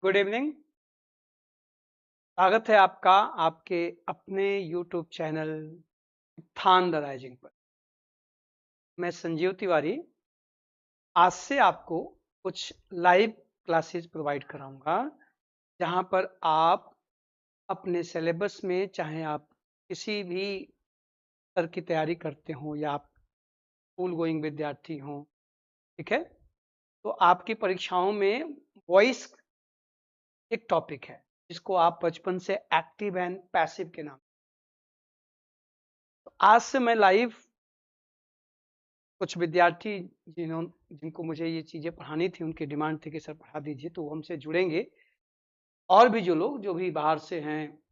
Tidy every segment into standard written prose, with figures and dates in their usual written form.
Good evening. स्वागत है आपका आपके अपने YouTube channel than the rising पर। मैं संजीव तिवारी आज से आपको कुछ लाइव क्लासेस प्रोवाइड कराऊंगा, जहां पर आप अपने सिलेबस में, चाहे आप किसी भी स्तर की तैयारी करते हो या आप स्कूल गोइंग विद्यार्थी हो, ठीक है, तो आपकी परीक्षाओं में वॉइस एक टॉपिक है जिसको आप बचपन से एक्टिव एंड पैसिव के नाम। तो आज से मैं लाइव कुछ विद्यार्थी जिनको मुझे ये चीजें पढ़ानी थी, उनकी डिमांड थी कि सर पढ़ा दीजिए, तो वो हमसे जुड़ेंगे। और भी जो लोग जो भी बाहर से हैं,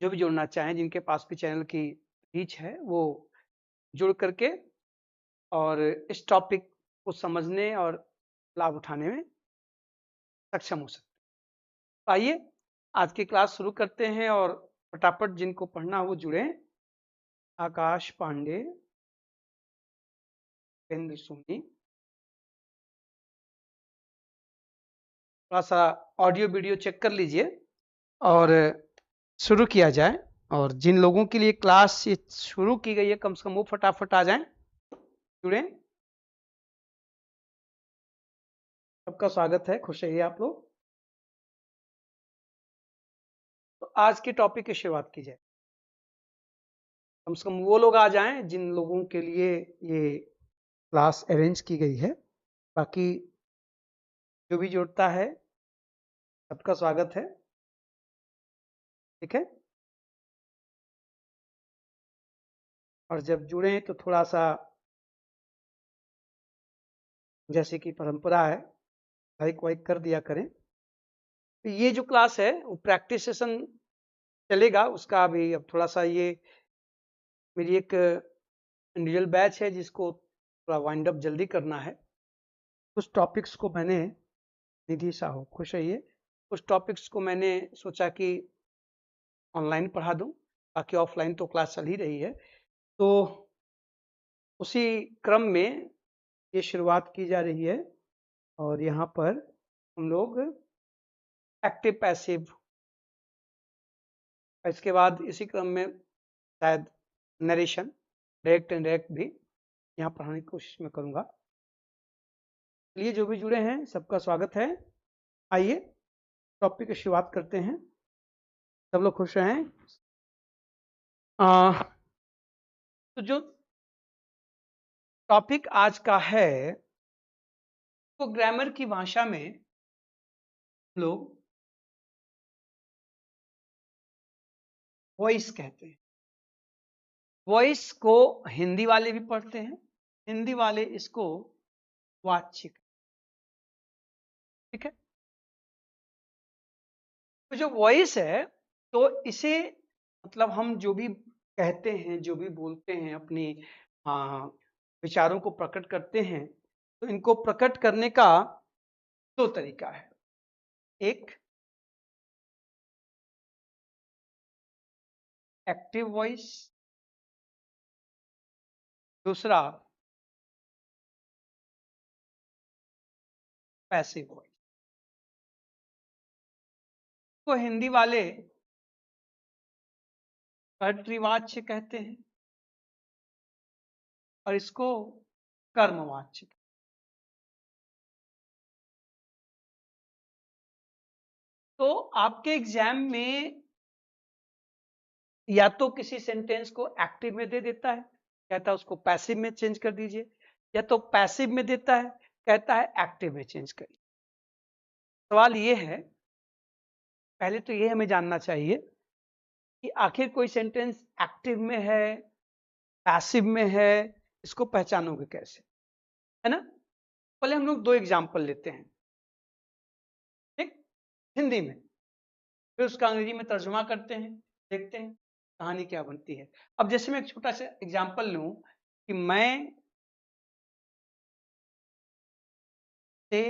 जो भी जुड़ना चाहें, जिनके पास भी चैनल की रीच है, वो जुड़ करके और इस टॉपिक को समझने और लाभ उठाने में सक्षम हो सकते हैं। तो आइए आज की क्लास शुरू करते हैं और फटाफट जिनको पढ़ना हो वो जुड़े। आकाश पांडे, केंद्र सोनी, थोड़ा सा ऑडियो वीडियो चेक कर लीजिए और शुरू किया जाए। और जिन लोगों के लिए क्लास ये शुरू की गई है, कम से कम वो फटाफट आ जाएं, जुड़ें। सबका स्वागत है, खुश रहिए आप लोग। तो आज के टॉपिक की शुरुआत की जाए। कम से कम वो लोग आ जाएं जिन लोगों के लिए ये क्लास अरेंज की गई है। बाकी जो भी जुड़ता है, सबका स्वागत है, ठीक है। और जब जुड़े तो थोड़ा सा, जैसे कि परंपरा है, लाइक वाइक कर दिया करें। तो ये जो क्लास है वो प्रैक्टिस सेशन चलेगा, उसका अभी अब थोड़ा सा ये मेरी एक इंडिविजुअल बैच है जिसको थोड़ा वाइंड अप जल्दी करना है। कुछ टॉपिक्स को मैंने, निधि साहू खुश रहिए, कुछ टॉपिक्स को मैंने सोचा कि ऑनलाइन पढ़ा दूं, बाकी ऑफलाइन तो क्लास चल ही रही है। तो उसी क्रम में ये शुरुआत की जा रही है और यहाँ पर हम लोग एक्टिव पैसिव, इसके बाद इसी क्रम में शायद नरेशन, डायरेक्ट इनडायरेक्ट भी यहाँ पढ़ाने की कोशिश में करूंगा। चलिए जो भी जुड़े हैं सबका स्वागत है। आइए टॉपिक की शुरुआत करते हैं। सब लोग खुश रहें। तो जो टॉपिक आज का है, तो ग्रामर की भाषा में लोग वॉइस कहते हैं। वॉइस को हिंदी वाले भी पढ़ते हैं, हिंदी वाले इसको वाच्य, ठीक है। तो जो वॉइस है, तो इसे मतलब हम जो भी कहते हैं, जो भी बोलते हैं, अपनी विचारों को प्रकट करते हैं, तो इनको प्रकट करने का दो तरीका है। एक एक्टिव वॉइस, दूसरा पैसिव वॉइस। तो हिंदी वाले कर्तृवाच्य कहते हैं और इसको कर्मवाच्य। तो आपके एग्जाम में या तो किसी सेंटेंस को एक्टिव में दे देता है, कहता है उसको पैसिव में चेंज कर दीजिए, या तो पैसिव में देता है, कहता है एक्टिव में चेंज करिए। सवाल ये है, पहले तो ये हमें जानना चाहिए कि आखिर कोई सेंटेंस एक्टिव में है, पैसिव में है, इसको पहचानोगे कैसे, है ना। पहले हम लोग दो एग्जाम्पल लेते हैं, ठीक, हिंदी में, फिर उसका अंग्रेजी में तर्जुमा करते हैं, देखते हैं कहानी क्या बनती है। अब जैसे मैं एक छोटा सा एग्जाम्पल लूं कि मैं से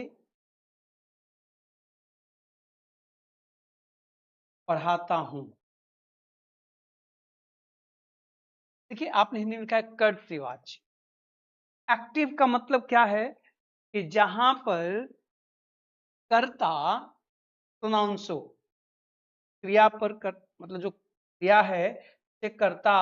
पढ़ाता हूं। देखिए आपने हिंदी में लिखा है कर्तृवाच्य। एक्टिव का मतलब क्या है कि जहां पर कर्ता प्रोनाउंसो, क्रिया पर कर, मतलब जो क्रिया है से कर्ता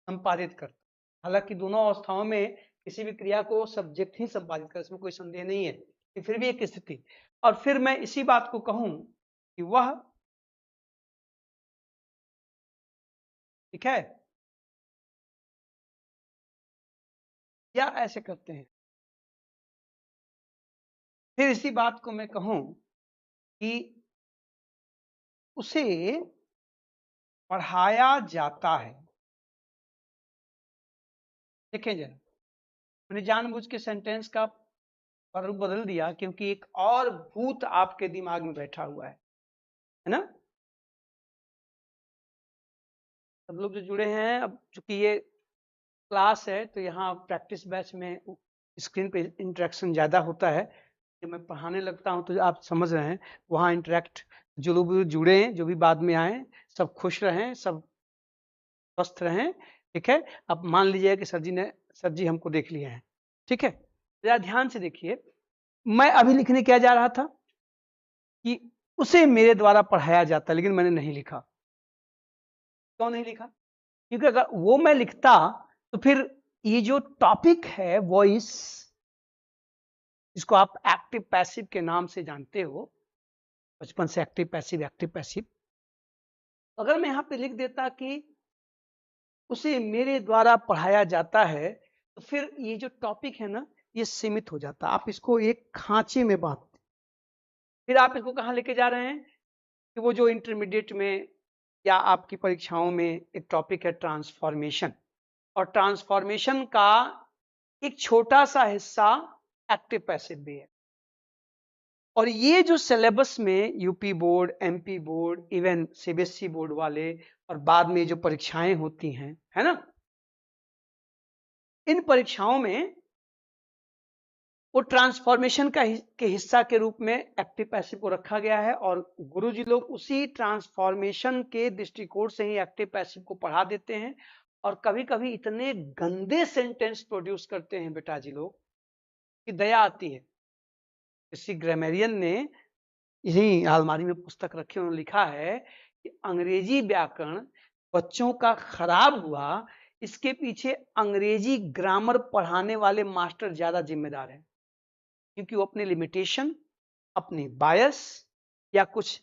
संपादित करता। हालांकि दोनों अवस्थाओं में किसी भी क्रिया को सब्जेक्ट ही संपादित कर, इसमें कोई संदेह नहीं है, कि फिर भी एक स्थिति। और फिर मैं इसी बात को कहूं कि वह, ठीक है, या ऐसे करते हैं, फिर इसी बात को मैं कहूं कि उसे पढ़ाया जाता है। देखें जरा, मैंने जानबूझ के सेंटेंस का प्रारूप बदल दिया क्योंकि एक और भूत आपके दिमाग में बैठा हुआ है ना। सब लोग जो जुड़े हैं, अब चूंकि ये क्लास है तो यहाँ प्रैक्टिस बैच में स्क्रीन पे इंटरेक्शन ज़्यादा होता है। जब मैं पढ़ाने लगता हूँ तो आप समझ रहे हैं, वहाँ इंटरेक्ट, जो लोग जुड़े हैं, जो भी बाद में आए, सब खुश रहें, सब स्वस्थ रहें, ठीक है। अब मान लीजिए कि सर जी हमको देख लिए हैं, ठीक है। जरा ध्यान से देखिए, मैं अभी लिखने क्या जा रहा था कि उसे मेरे द्वारा पढ़ाया जाता, लेकिन मैंने नहीं लिखा। क्यों नहीं लिखा? क्योंकि अगर वो मैं लिखता तो फिर ये जो टॉपिक है वॉइस, जिसको आप एक्टिव पैसिव के नाम से जानते हो, बचपन से एक्टिव पैसिव, अगर मैं यहां पे लिख देता कि उसे मेरे द्वारा पढ़ाया जाता है, तो फिर ये जो टॉपिक है ना, ये सीमित हो जाता। आप इसको एक खांचे में बांध, फिर आप इसको कहां लेके जा रहे हैं कि वो जो इंटरमीडिएट में या आपकी परीक्षाओं में एक टॉपिक है ट्रांसफॉर्मेशन, और ट्रांसफॉर्मेशन का एक छोटा सा हिस्सा एक्टिव पैसिव भी है। और ये जो सिलेबस में UP board, MP board, even CBSE board वाले, और बाद में जो परीक्षाएं होती हैं, है ना, इन परीक्षाओं में वो ट्रांसफॉर्मेशन के हिस्सा के रूप में एक्टिव पैसिव को रखा गया है, और गुरुजी लोग उसी ट्रांसफॉर्मेशन के दृष्टिकोण से ही एक्टिव पैसिव को पढ़ा देते हैं। और कभी कभी इतने गंदे सेंटेंस प्रोड्यूस करते हैं बेटा जी लोग कि दया आती है। किसी ग्रामेरियन ने यही अलमारी में पुस्तक रखी, उन्होंने लिखा है कि अंग्रेजी व्याकरण बच्चों का खराब हुआ, इसके पीछे अंग्रेजी ग्रामर पढ़ाने वाले मास्टर ज्यादा जिम्मेदार हैं, क्योंकि वो अपने लिमिटेशन, अपनी बायस या कुछ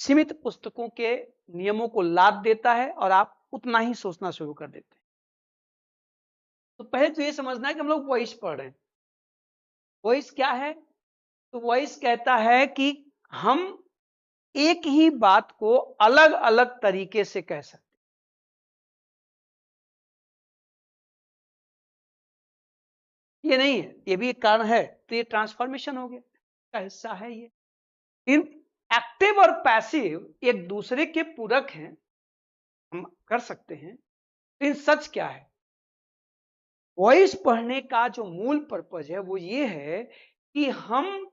सीमित पुस्तकों के नियमों को लाद देता है और आप उतना ही सोचना शुरू कर देते हैं। तो पहले तो ये समझना है कि हम लोग वॉइस पढ़ रहे हैं। वॉइस क्या है? तो वॉइस कहता है कि हम एक ही बात को अलग अलग तरीके से कह सकते। ये नहीं है, ये भी एक कारण है, तो ये ट्रांसफॉर्मेशन हो गया का हिस्सा है ये। इन एक्टिव और पैसिव एक दूसरे के पूरक हैं, हम कर सकते हैं। इन सच क्या है? वॉइस पढ़ने का जो मूल पर्पज है वो ये है कि हम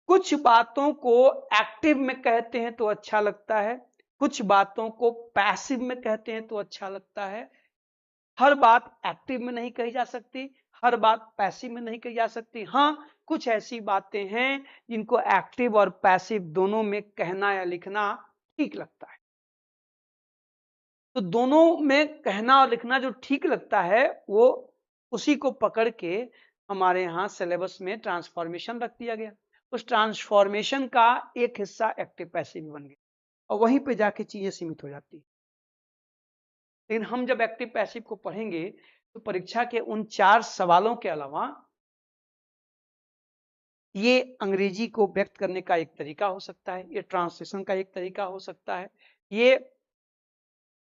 कुछ बातों को एक्टिव में कहते हैं तो अच्छा लगता है, कुछ बातों को पैसिव में कहते हैं तो अच्छा लगता है। हर बात एक्टिव में नहीं कही जा सकती, हर बात पैसिव में नहीं कही जा सकती। हाँ, कुछ ऐसी बातें हैं जिनको एक्टिव और पैसिव दोनों में कहना या लिखना ठीक लगता है। तो दोनों में कहना और लिखना जो ठीक लगता है, वो उसी को पकड़ के हमारे यहाँ सिलेबस में ट्रांसफॉर्मेशन रख दिया गया। उस ट्रांसफॉर्मेशन का एक हिस्सा एक्टिव पैसिव बन गया, और वहीं पे जाके चीजें सीमित हो जाती है। लेकिन हम जब एक्टिव पैसिव को पढ़ेंगे तो परीक्षा के उन 4 सवालों के अलावा ये अंग्रेजी को व्यक्त करने का एक तरीका हो सकता है, ये ट्रांसलेशन का एक तरीका हो सकता है, ये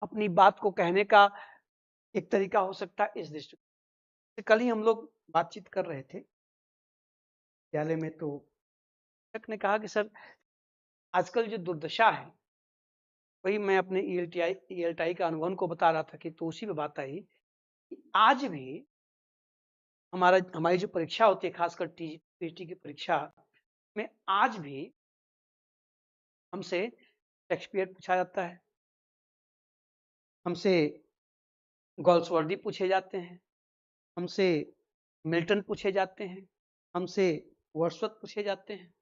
अपनी बात को कहने का एक तरीका हो सकता है। इस दृष्टि कल ही हम लोग बातचीत कर रहे थे विद्यालय में, तो शिक्षक ने कहा कि सर आजकल जो दुर्दशा है, वही मैं अपने ईएलटीआई का अनुभव को बता रहा था कि, तो उसी पे बात आई कि आज भी हमारी जो परीक्षा होती है, खासकर टीटी की परीक्षा में, आज भी हमसे शेक्सपियर पूछा जाता है, हमसे गॉल्सवर्दी पूछे जाते हैं, हमसे मिल्टन पूछे जाते हैं, हमसे वर्ड्सवर्थ पूछे जाते हैं।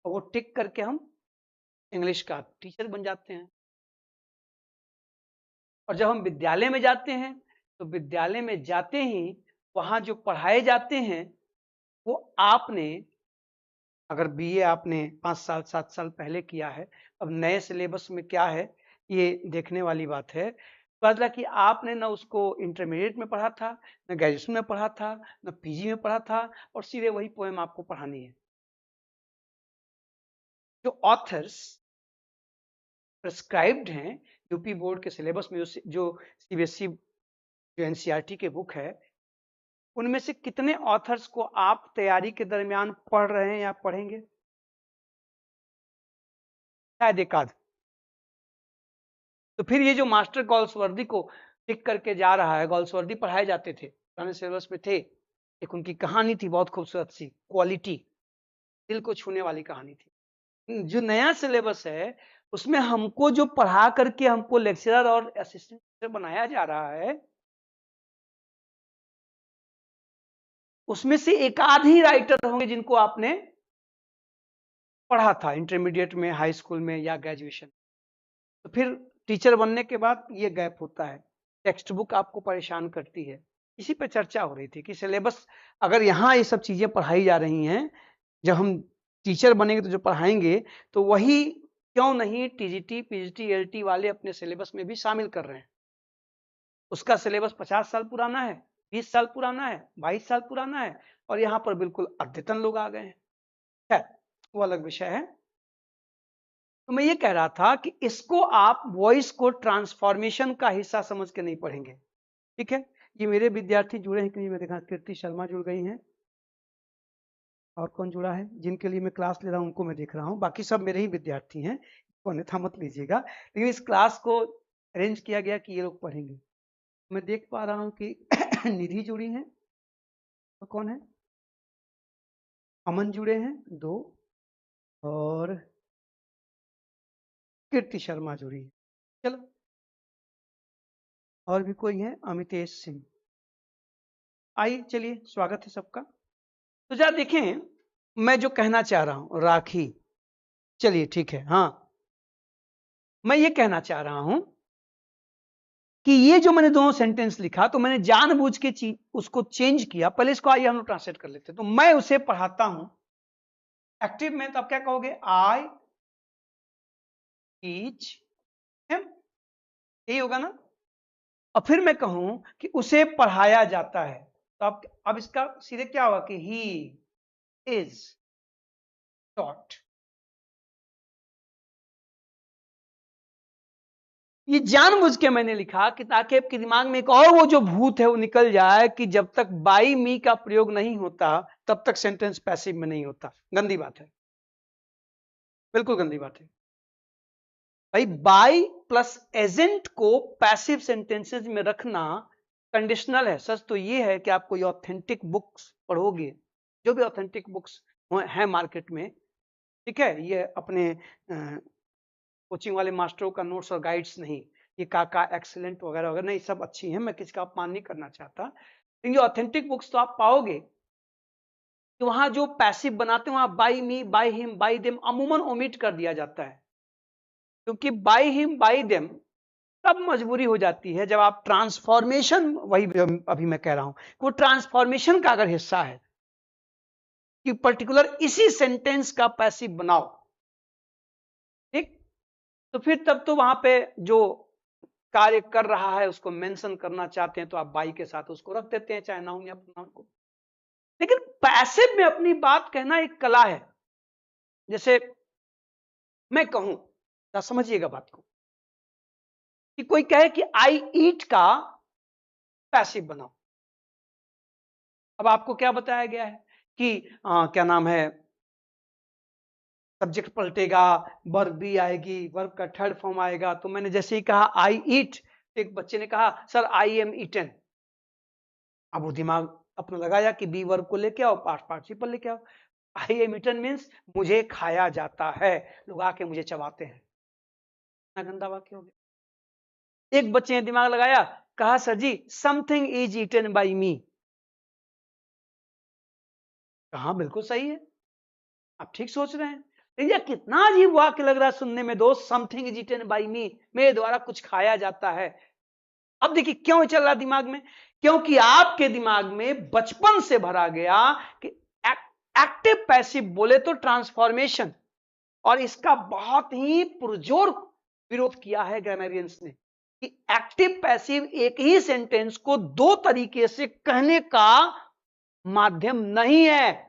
और वो टिक करके हम इंग्लिश का टीचर बन जाते हैं। और जब हम विद्यालय में जाते हैं तो विद्यालय में जाते ही वहां जो पढ़ाए जाते हैं वो आपने अगर बीए आपने 5 साल 7 साल पहले किया है, अब नए सिलेबस में क्या है ये देखने वाली बात है। मतलब कि आपने ना उसको इंटरमीडिएट में पढ़ा था, न ग्रेजुएशन में पढ़ा था, न पीजी में पढ़ा था, और सीधे वही पोएम आपको पढ़ानी है। जो ऑथर्स प्रिस्क्राइब्ड हैं यूपी बोर्ड के सिलेबस में, जो सीबीएसई जो एनसीईआरटी के बुक है, उनमें से कितने ऑथर्स को आप तैयारी के दरमियान पढ़ रहे हैं या पढ़ेंगे? शायद एक आध। तो फिर ये जो मास्टर गॉल्सवर्दी को टिक करके जा रहा है, गॉल्सवर्दी पढ़ाए जाते थे, पुराने सिलेबस में थे। एक उनकी कहानी थी बहुत खूबसूरत सी, क्वालिटी, दिल को छूने वाली कहानी थी। जो नया सिलेबस है उसमें हमको जो पढ़ा करके हमको लेक्चरर और असिस्टेंट बनाया जा रहा है, उसमें से एक आध ही राइटर होंगे जिनको आपने पढ़ा था इंटरमीडिएट में, हाई स्कूल में या ग्रेजुएशन। तो फिर टीचर बनने के बाद ये गैप होता है, टेक्स्ट बुक आपको परेशान करती है। इसी पे चर्चा हो रही थी कि सिलेबस अगर यहाँ ये सब चीजें पढ़ाई जा रही हैं, जब हम टीचर बनेंगे तो जो पढ़ाएंगे तो वही क्यों नहीं टीजीटी पीजीटी एलटी वाले अपने सिलेबस में भी शामिल कर रहे हैं। उसका सिलेबस 50 साल पुराना है, 20 साल पुराना है, 22 साल पुराना है, और यहाँ पर बिल्कुल अद्यतन लोग आ गए हैं। खैर वो अलग विषय है। तो मैं ये कह रहा था कि इसको आप वॉइस को ट्रांसफॉर्मेशन का हिस्सा समझ के नहीं पढ़ेंगे। ठीक है, ये मेरे विद्यार्थी जुड़े हैं कि नहीं? मैं देखा कीर्ति शर्मा जुड़ गई हैं, और कौन जुड़ा है जिनके लिए मैं क्लास ले रहा हूं उनको मैं देख रहा हूं, बाकी सब मेरे ही विद्यार्थी हैं, अन्यथा मत लीजिएगा। लेकिन इस क्लास को अरेंज किया गया कि ये लोग पढ़ेंगे। मैं देख पा रहा हूं कि निधि जुड़ी है, तो कौन है, अमन जुड़े हैं 2, और कीर्ति शर्मा जुड़ी है। चलो, और भी कोई है, अमितेश सिंह। आइए, चलिए, स्वागत है सबका। तो जरा देखें मैं जो कहना चाह रहा हूं, राखी, चलिए ठीक है, हाँ, मैं ये कहना चाह रहा हूं कि ये जो मैंने दोनों सेंटेंस लिखा तो मैंने जानबूझ के उसको चेंज किया। पहले इसको आइए हम लोग ट्रांसलेट कर लेते हैं। तो मैं उसे पढ़ाता हूं, एक्टिव में तो आप क्या कहोगे, आई टीच हिम, यही होगा ना। और फिर मैं कहूं कि उसे पढ़ाया जाता है, तो आप अब इसका सीधे क्या होगा कि ही इज टॉट। ये जानबूझ के मैंने लिखा कि ताकि आपके दिमाग में एक और वो जो भूत है वो निकल जाए कि जब तक बाई मी का प्रयोग नहीं होता तब तक सेंटेंस पैसिव में नहीं होता। गंदी बात है, बिल्कुल गंदी बात है भाई। बाई प्लस एजेंट को पैसिव सेंटेंसेस में रखना कंडीशनल है। सच तो ये है कि आप कोई ऑथेंटिक बुक्स पढ़ोगे, जो भी ऑथेंटिक बुक्स हैं मार्केट में, ठीक है, ये अपने कोचिंग वाले मास्टरों का नोट्स और गाइड्स नहीं, ये काका एक्सीलेंट वगैरह वगैरह नहीं, सब अच्छी हैं, मैं किसी का अपमान नहीं करना चाहता। लेकिन ये ऑथेंटिक बुक्स तो आप पाओगे कि वहां जो पैसिव बनाते हैं वहां by me, by him, by them अमूमन ओमिट कर दिया जाता है, क्योंकि बाई हिम बाई देम तब मजबूरी हो जाती है जब आप ट्रांसफॉर्मेशन, वही अभी मैं कह रहा हूं, वो ट्रांसफॉर्मेशन का अगर हिस्सा है कि पर्टिकुलर इसी सेंटेंस का पैसिव बनाओ, ठीक, तो फिर तब तो वहां पे जो कार्य कर रहा है उसको मेंशन करना चाहते हैं तो आप बाई के साथ उसको रख देते हैं, चाहे नाउन या प्रोनाउन को। लेकिन पैसिव में अपनी बात कहना एक कला है। जैसे मैं कहूं, समझिएगा बात को, कि कोई कहे कि आई ईट का पैसिव बनाओ। अब आपको क्या बताया गया है कि क्या नाम है, सब्जेक्ट पलटेगा, वर्ब भी आएगी, वर्ब का थर्ड फॉर्म आएगा। तो मैंने जैसे ही कहा आई ईट, एक बच्चे ने कहा सर आई एम ईटन। अब वो दिमाग अपना लगाया कि बी वर्ब को लेके आओ, पास्ट पार्टिसिपल लेके आओ। आई एम ईटन मीन्स मुझे खाया जाता है, लोग आके मुझे चबाते हैं। इतना गंदा वाक्य हो गया। एक बच्चे ने दिमाग लगाया, कहा sir ji something is eaten by me. कहा बिल्कुल सही है, आप ठीक सोच रहे हैं। ये कितना अजीब वाक्य लग रहा है सुनने में दोस्त, समथिंग इज ईटन बाय मी, मेरे द्वारा कुछ खाया जाता है। अब देखिए क्यों चल रहा दिमाग में, क्योंकि आपके दिमाग में बचपन से भरा गया कि एक्टिव पैसिव बोले तो ट्रांसफॉर्मेशन, और इसका बहुत ही पुरजोर विरोध किया है ग्रामरियंस ने कि एक्टिव पैसिव एक ही सेंटेंस को दो तरीके से कहने का माध्यम नहीं है।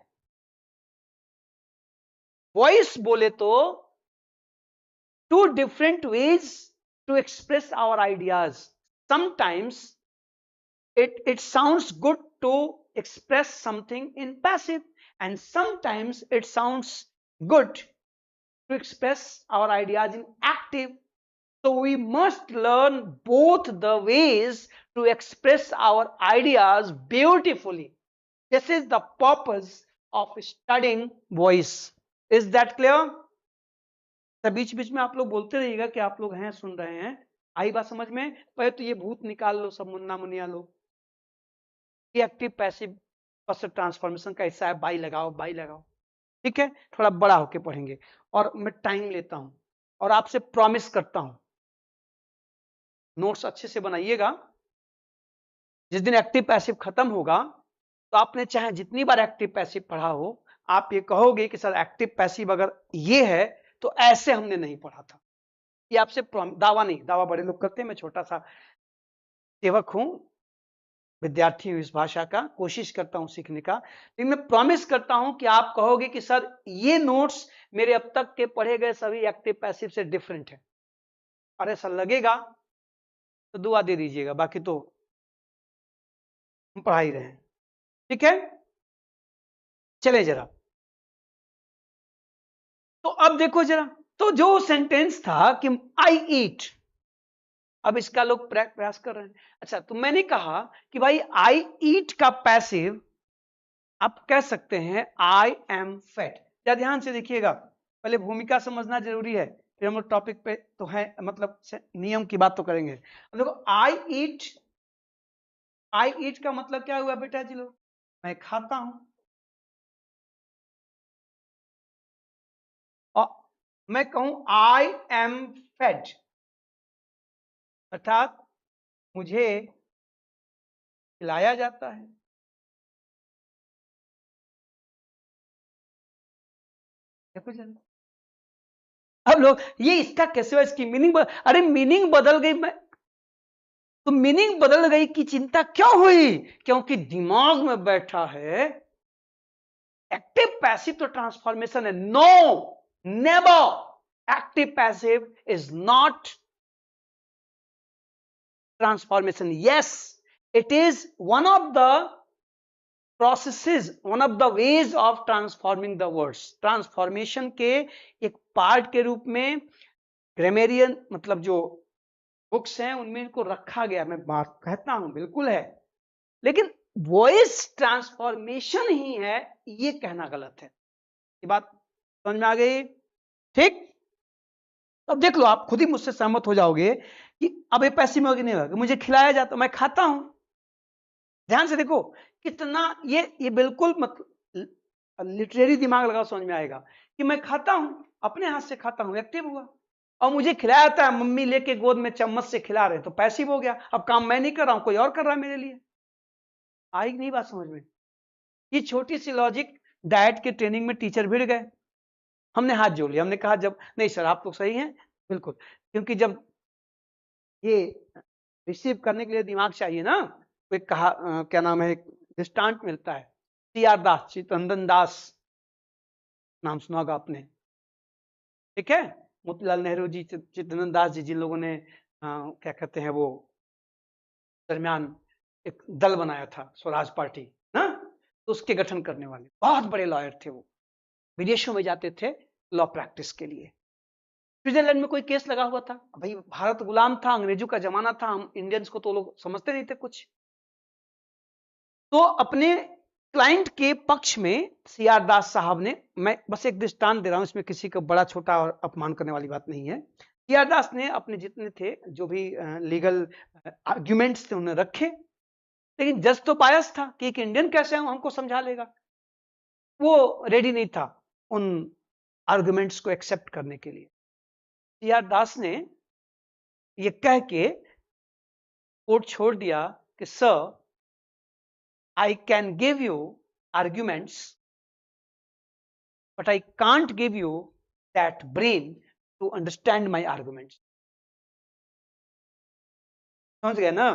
वॉइस बोले तो two different ways to express our ideas. Sometimes it sounds good to express something in passive, and sometimes it sounds good to express our ideas in active. So we must learn both the ways to express our ideas beautifully. This is the purpose of studying voice. Is that clear? बीच बीच में आप लोग बोलते रहिएगा कि आप लोग हैं सुन रहे हैं। आई बात समझ में? पहले तो ये भूत निकाल लो सब, मुन्ना मुनिया लोग, कि एक्टिव पैसिव पासिव ट्रांसफॉर्मेशन का हिस्सा है, बाई लगाओ बाई लगाओ। ठीक है, थोड़ा बड़ा होके पढ़ेंगे, और मैं टाइम लेता हूं और आपसे प्रॉमिस करता हूं नोट्स अच्छे से बनाइएगा। जिस दिन एक्टिव पैसिव खत्म होगा तो आपने चाहे जितनी बार एक्टिव पैसिव पढ़ा हो, आप ये कहोगे कि सर एक्टिव पैसिव अगर ये है तो ऐसे हमने नहीं पढ़ा था। ये आपसे दावा नहीं, दावा बड़े लोग करते हैं, मैं छोटा सा सेवक हूं, विद्यार्थी हूं इस भाषा का, कोशिश करता हूं सीखने का, लेकिन मैं प्रॉमिस करता हूं कि आप कहोगे कि सर ये नोट्स मेरे अब तक के पढ़े गए सभी एक्टिव पैसिव से डिफरेंट है, और ऐसा लगेगा तो दुआ दे दीजिएगा, बाकी तो हम पढ़ा ही रहे हैं। ठीक है, चले जरा, तो अब देखो जरा, तो जो सेंटेंस था कि आई ईट, अब इसका लोग प्रयास कर रहे हैं। अच्छा, तो मैंने कहा कि भाई आई ईट का पैसिव आप कह सकते हैं आई एम फेड। या ध्यान से देखिएगा, पहले भूमिका समझना जरूरी है, फिर हम लोग टॉपिक पे तो है, मतलब नियम की बात तो करेंगे। अब देखो आई ईट का मतलब क्या हुआ बेटा जी लोग? मैं खाता हूं, और मैं कहूं आई एम फेड, अर्थात मुझे खिलाया जाता है। देखो जरा, अब लोग ये इसका कैसे हुआ, इसकी मीनिंग अरे मीनिंग बदल गई, मैं तो मीनिंग बदल गई की चिंता क्यों हुई? क्योंकि दिमाग में बैठा है एक्टिव पैसिव तो ट्रांसफॉर्मेशन है। No, never, active passive is not transformation. Yes, it is one of the processes, one of the ways of transforming the words. Transformation के एक पार्ट के रूप में ग्रामेरियन मतलब जो बुक्स हैं उनमें इनको रखा गया, मैं बात कहता हूं बिल्कुल है, लेकिन वॉइस ट्रांसफॉर्मेशन ही है ये कहना गलत है। ये बात समझ में आ गई? ठीक, अब देख लो, आप खुद ही मुझसे सहमत हो जाओगे कि अब ये पैसे में होगी नहीं होगा, मुझे खिलाया जाता, मैं खाता हूं। ध्यान से देखो कितना ये बिल्कुल मतलब लिटरेरी दिमाग लगाओ, समझ में आएगा कि मैं खाता हूं, अपने हाथ से खाता हूं, एक्टिव हुआ, और मुझे खिलाया जाता है, मम्मी लेके गोद में चम्मच से खिला रहे, तो पैसिव हो गया। अब काम मैं नहीं कर रहा हूं, कोई और कर रहा है मेरे लिए। आई नहीं बात समझ में? ये छोटी सी लॉजिक डाइट के ट्रेनिंग में टीचर भिड़ गए, हमने हाथ जोड़ लिया, हमने कहा जब नहीं सर आप लोग सही हैं बिल्कुल, क्योंकि जब ये रिसीव करने के लिए दिमाग चाहिए ना, तो एक कहा क्या नाम है, एक दृष्टांत मिलता है, CR दास, चित्तरंजन दास नाम सुना होगा आपने, ठीक है, मोतीलाल नेहरू जी, चित्तरंजन दास जी, जिन लोगों ने क्या कहते हैं वो दरमियान एक दल बनाया था स्वराज पार्टी ना, तो उसके गठन करने वाले बहुत बड़े लॉयर थे। वो विदेशों में जाते थे लॉ प्रैक्टिस के लिए। स्विट्जरलैंड में कोई केस लगा हुआ था, भाई भारत गुलाम था, अंग्रेजों का जमाना था, हम इंडियंस को तो लोग समझते नहीं थे कुछ, तो अपने क्लाइंट के पक्ष में CR दास साहब ने, मैं बस एक दृष्टांत दे रहा हूं, इसमें किसी को बड़ा छोटा और अपमान करने वाली बात नहीं है, CR दास ने अपने जितने थे जो भी लीगल आर्ग्यूमेंट्स थे उन्हें रखे, लेकिन जज तो बायस था कि एक इंडियन कैसे हमको समझा लेगा, वो रेडी नहीं था उन आर्गुमेंट्स को एक्सेप्ट करने के लिए। सी.आर. दास ने ये कह के कोर्ट छोड़ दिया कि sir, I can give you arguments but I can't give you that brain to understand my arguments. समझ गए ना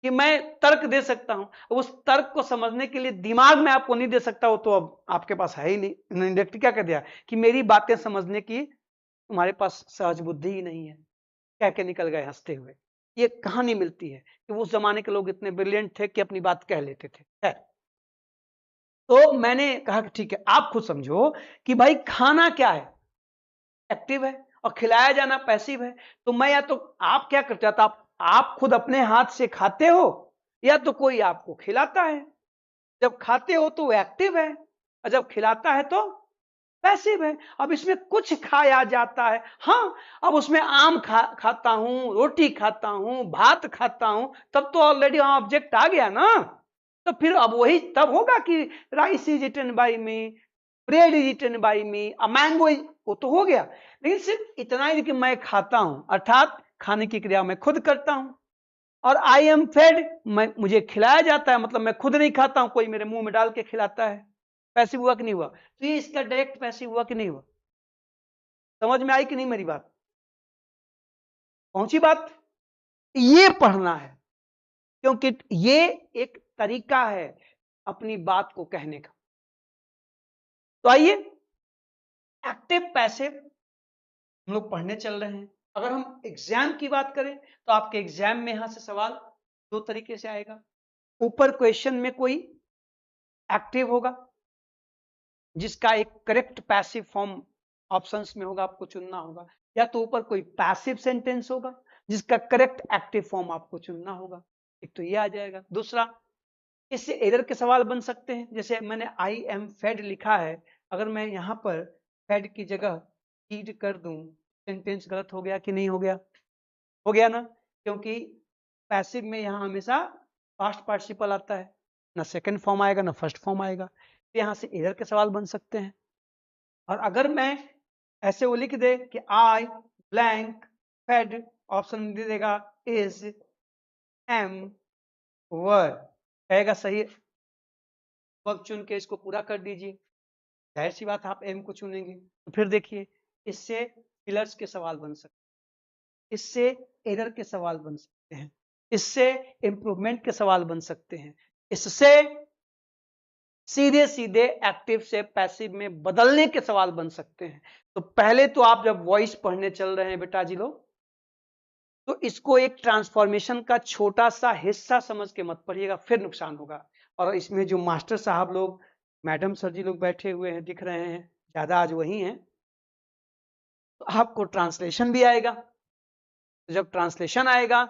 कि मैं तर्क दे सकता हूं, उस तर्क को समझने के लिए दिमाग में आपको नहीं दे सकता, वो तो अब आपके पास है ही नहीं। इनडायरेक्टली क्या कह दिया कि मेरी बातें समझने की तुम्हारे पास सहज बुद्धि ही नहीं है। कह के निकल गए हंसते हुए। ये कहानी मिलती है कि उस जमाने के लोग इतने ब्रिलियंट थे कि अपनी बात कह लेते थे। है तो मैंने कहा कि ठीक है, आप खुद समझो कि भाई खाना क्या है, एक्टिव है, और खिलाया जाना पैसिव है। तो मैं, या तो आप क्या करते हो, आप खुद अपने हाथ से खाते हो या तो कोई आपको खिलाता है। जब खाते हो तो वो एक्टिव है और जब खिलाता है तो पैसिव है। अब इसमें कुछ खाया जाता है, हाँ, अब उसमें आम खाता हूं, रोटी खाता हूं, भात खाता हूं, तब तो ऑलरेडी वहां ऑब्जेक्ट आ गया ना। तो फिर अब वही तब होगा कि rice is eaten by me, bread is eaten by me, a mango is, वो तो हो गया। लेकिन सिर्फ इतना ही कि मैं खाता हूं, अर्थात खाने की क्रिया मैं खुद करता हूं, और आई एम फेड, मुझे खिलाया जाता है, मतलब मैं खुद नहीं खाता हूं, कोई मेरे मुंह में डाल के खिलाता है। पैसिव हुआ कि नहीं हुआ? तो ये इसका डायरेक्ट पैसिव हुआ कि नहीं हुआ? समझ में आई कि नहीं मेरी बात? पहुंची बात? ये पढ़ना है, क्योंकि ये एक तरीका है अपनी बात को कहने का। तो आइए, एक्टिव पैसिव हम लोग पढ़ने चल रहे हैं। अगर हम एग्जाम की बात करें तो आपके एग्जाम में यहां से सवाल दो तरीके से आएगा। ऊपर क्वेश्चन में कोई एक्टिव होगा जिसका एक करेक्ट पैसिव फॉर्म ऑप्शंस में होगा, आपको चुनना होगा, या तो ऊपर कोई पैसिव सेंटेंस होगा जिसका करेक्ट एक्टिव फॉर्म आपको चुनना होगा। एक तो ये आ जाएगा। दूसरा, इससे एरर के सवाल बन सकते हैं। जैसे मैंने आई एम फेड लिखा है, अगर मैं यहां पर फेड की जगह फीड कर दूं, सेंटेंस गलत हो गया कि नहीं हो गया? हो गया ना, क्योंकि पैसिव में यहां हमेशा पास्ट पार्टिसिपल आता है, ना सेकंड फॉर्म आएगा ना फर्स्ट फॉर्म आएगा। तो यहां से एरर के सवाल बन सकते हैं। और अगर मैं ऐसे वो लिख दे कि आई ब्लैंक फेड, ऑप्शन दे देगा इज एम वर, कहेगा सही वर्ब चुन के इसको पूरा कर दीजिए। जाहिर सी बात आप एम को चुनेंगे। तो फिर देखिए, इससे फिलर्स के सवाल बन सकते हैं, इससे एरर के सवाल बन सकते हैं, इससे इंप्रूवमेंट के सवाल बन सकते हैं, इससे सीधे सीधे एक्टिव से पैसिव में बदलने के सवाल बन सकते हैं। तो पहले तो आप जब वॉइस पढ़ने चल रहे हैं बेटा जी लोग, तो इसको एक ट्रांसफॉर्मेशन का छोटा सा हिस्सा समझ के मत पढ़िएगा, फिर नुकसान होगा। और इसमें जो मास्टर साहब लोग, मैडम सर जी लोग बैठे हुए हैं, दिख रहे हैं, ज्यादा आज वही हैं, तो आपको ट्रांसलेशन भी आएगा। तो जब ट्रांसलेशन आएगा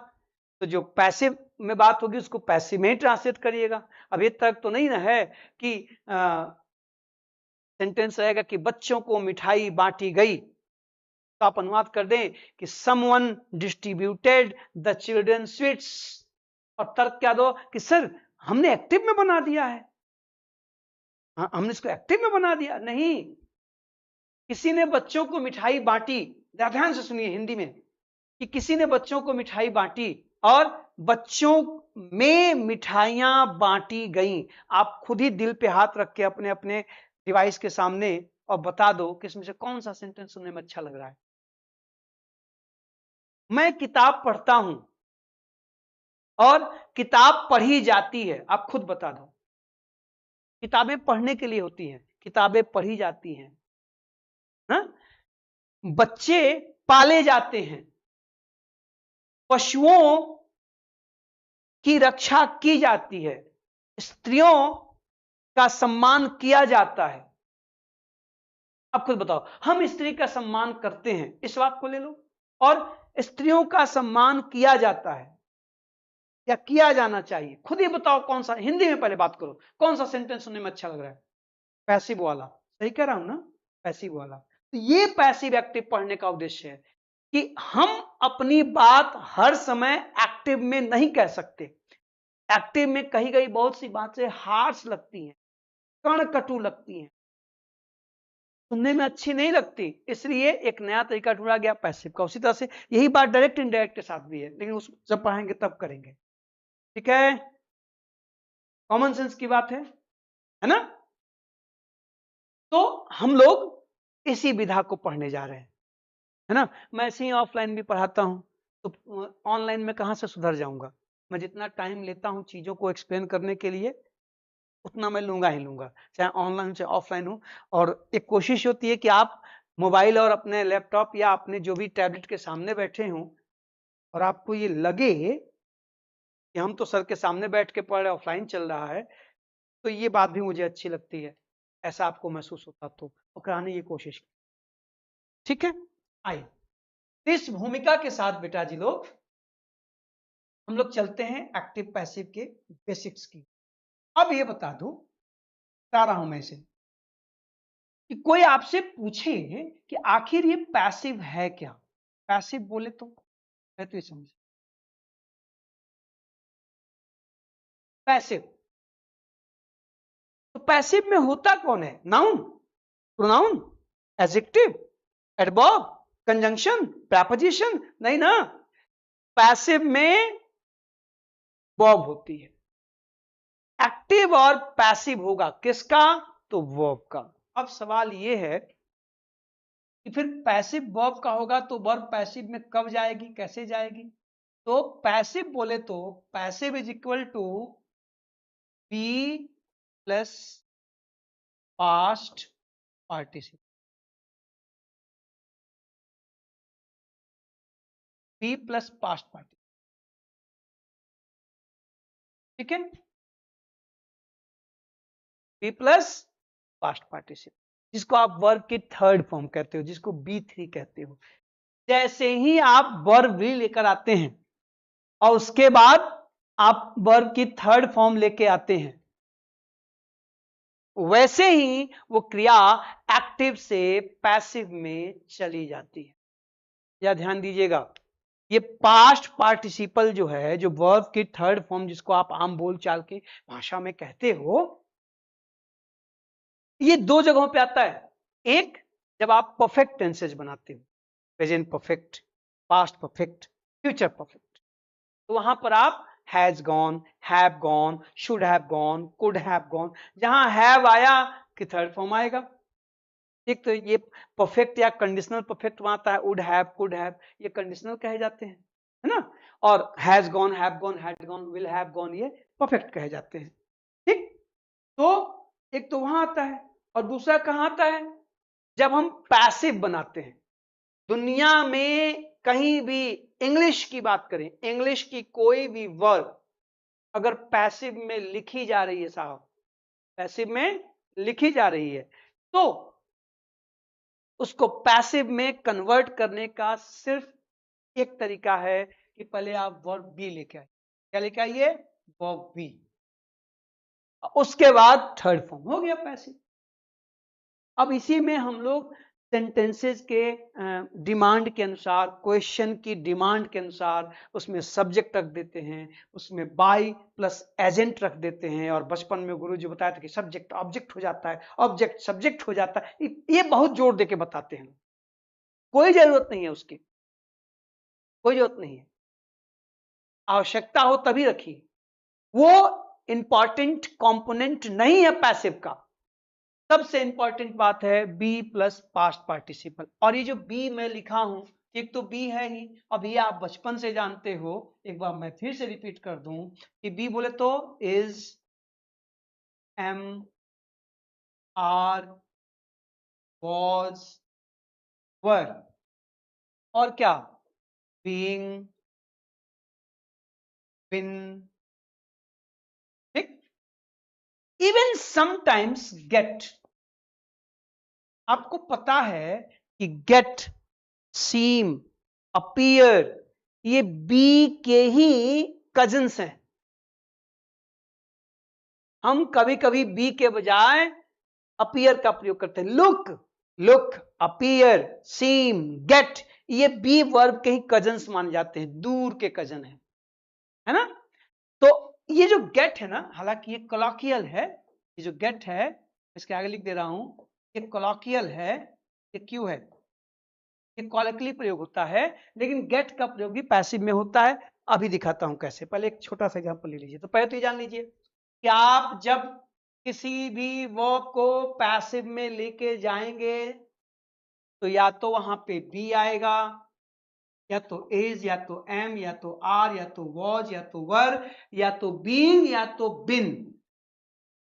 तो जो पैसिव में बात होगी उसको पैसिव में ही ट्रांसलेट करिएगा। अभी तक तो नहीं ना है कि सेंटेंस रहेगा कि बच्चों को मिठाई बांटी गई, तो आप अनुवाद कर दें कि someone distributed the children sweets, और तर्क क्या दो कि सर हमने एक्टिव में बना दिया है। हमने इसको एक्टिव में बना दिया नहीं, किसी ने बच्चों को मिठाई बांटी। ध्यान से सुनिए हिंदी में, कि किसी ने बच्चों को मिठाई बांटी और बच्चों में मिठाइयां बांटी गई। आप खुद ही दिल पे हाथ रख के अपने अपने डिवाइस के सामने और बता दो कि इसमें से कौन सा सेंटेंस सुनने में अच्छा लग रहा है। मैं किताब पढ़ता हूं और किताब पढ़ी जाती है, आप खुद बता दो। किताबें पढ़ने के लिए होती हैं, किताबें पढ़ी जाती हैं। हा? बच्चे पाले जाते हैं, पशुओं की रक्षा की जाती है, स्त्रियों का सम्मान किया जाता है। अब खुद बताओ, हम स्त्री का सम्मान करते हैं, इस बात को ले लो, और स्त्रियों का सम्मान किया जाता है या किया जाना चाहिए। खुद ही बताओ कौन सा, हिंदी में पहले बात करो, कौन सा सेंटेंस सुनने में अच्छा लग रहा है? पैसिव वाला, सही कह रहा हूं ना? पैसिव वाला। तो ये पैसिव एक्टिव पढ़ने का उद्देश्य है कि हम अपनी बात हर समय एक्टिव में नहीं कह सकते। एक्टिव में कही गई बहुत सी बातें हार्श लगती हैं, कण कटु लगती हैं, सुनने में अच्छी नहीं लगती, इसलिए एक नया तरीका ढूंढा गया पैसिव का। उसी तरह से यही बात डायरेक्ट इनडायरेक्ट के साथ भी है, लेकिन उस जब पढ़ाएंगे तब करेंगे। ठीक है, कॉमन सेंस की बात है ना। तो हम लोग इसी विधा को पढ़ने जा रहे हैं, है ना। मैं ऐसे ही ऑफलाइन भी पढ़ाता हूं, तो ऑनलाइन में कहां से सुधर जाऊंगा। मैं जितना टाइम लेता हूं चीजों को एक्सप्लेन करने के लिए, उतना मैं लूंगा ही लूंगा, चाहे ऑनलाइन चाहे ऑफलाइन हो। और एक कोशिश होती है कि आप मोबाइल और अपने लैपटॉप या अपने जो भी टैबलेट के सामने बैठे हों और आपको ये लगे कि हम तो सर के सामने बैठ के पढ़ रहे, ऑफलाइन चल रहा है, तो ये बात भी मुझे अच्छी लगती है। ऐसा आपको महसूस होता तो कराने की कोशिश की। ठीक है, आइए इस भूमिका के साथ बेटा जी लोग हम लोग चलते हैं एक्टिव पैसिव के बेसिक्स की। अब ये बता रहा हूं मैं इसे, कि कोई आपसे पूछे कि आखिर ये पैसिव है क्या। पैसिव बोले तो है, तो ये समझ पैसिव। तो पैसिव में होता कौन है, noun, pronoun, adjective, adverb, conjunction, preposition, नहीं ना। पैसिव में वर्ब होती है। एक्टिव और पैसिव होगा किसका, तो वर्ब का। अब सवाल यह है कि फिर पैसिव वर्ब का होगा तो वर्ब पैसिव में कब जाएगी, कैसे जाएगी। तो पैसिव बोले तो passive is equal to be plus past participle, be plus past participle. ठीक है, बी प्लस पास्ट पार्टिसिपल, जिसको आप वर्ब की थर्ड फॉर्म कहते हो, जिसको B3 कहते हो। जैसे ही आप वर्ब भी लेकर आते हैं और उसके बाद आप वर्ब की थर्ड फॉर्म लेके आते हैं, वैसे ही वो क्रिया एक्टिव से पैसिव में चली जाती है। या ध्यान दीजिएगा, ये पास्ट पार्टिसिपल जो है, जो वर्ब की थर्ड फॉर्म, जिसको आप आम बोलचाल की भाषा में कहते हो, ये दो जगहों पे आता है। एक, जब आप परफेक्ट टेंसेज बनाते हो, present perfect, past perfect, future perfect, तो वहां पर आप has gone, have gone, should have gone, could have gone, जहां हैव आया कि थर्ड फॉर्म आएगा। ठीक, तो ये परफेक्ट या कंडीशनल परफेक्ट वहां आता है, वुड हैव, कुड हैव, ये कंडीशनल कहे जाते हैं, है ना। और has gone, have gone, had gone, will have gone, ये परफेक्ट कहे जाते हैं। ठीक, तो एक तो वहां आता है, और दूसरा कहां आता है, जब हम पैसिव बनाते हैं। दुनिया में कहीं भी इंग्लिश की बात करें, इंग्लिश की कोई भी वर्ड अगर पैसिव में लिखी जा रही है साहब, पैसिव में लिखी जा रही है, तो उसको पैसिव में कन्वर्ट करने का सिर्फ एक तरीका है कि पहले आप वर्ब बी लेके आइए। क्या लेके आइए, वर्ब बी, उसके बाद थर्ड फॉर्म हो गया पैसिव। अब इसी में हम लोग सेंटेंसेस के डिमांड के अनुसार, क्वेश्चन की डिमांड के अनुसार उसमें सब्जेक्ट रख देते हैं, उसमें बाय प्लस एजेंट रख देते हैं। और बचपन में गुरु जी बताया था कि सब्जेक्ट ऑब्जेक्ट हो जाता है, ऑब्जेक्ट सब्जेक्ट हो जाता है। ये बहुत जोर देके बताते हैं, कोई जरूरत नहीं है उसकी, कोई जरूरत नहीं है। आवश्यकता हो तभी रखिए, वो इंपॉर्टेंट कंपोनेंट नहीं है पैसिव का। सबसे इंपॉर्टेंट बात है बी प्लस पास्ट पार्टिसिपल। और ये जो बी मैं लिखा हूं, एक तो बी है ही, अब ये आप बचपन से जानते हो, एक बार मैं फिर से रिपीट कर दूं कि बी बोले तो इज, एम, आर, वॉज, वर, और क्या, बीइंग, बिन, ठीक, इवन समटाइम्स गेट। आपको पता है कि गेट, सीम, अपीयर, ये बी के ही कजिन्स हैं। हम कभी कभी बी के बजाय अपीयर का प्रयोग करते हैं। लुक, लुक, अपीयर, सीम, गेट, ये बी वर्ब के ही कजिन्स माने जाते हैं, दूर के कजन है ना। तो ये जो गेट है ना, हालांकि ये कॉलोकियल है, ये जो गेट है, इसके आगे लिख दे रहा हूं, ये कॉलोकियल है, ये क्यों है, ये कॉलोकियली प्रयोग होता है, लेकिन गेट का प्रयोग भी पैसिव में होता है। अभी दिखाता हूं कैसे। पहले एक छोटा सा एग्जांपल ले लीजिए। तो पहले तो ये जान लीजिए कि आप जब किसी भी वर्ब को पैसिव में लेके जाएंगे तो या तो वहां पे बी आएगा, या तो इज, या तो एम, या तो आर, या तो वॉज, या तो वर, या तो बीइंग, या तो बिन।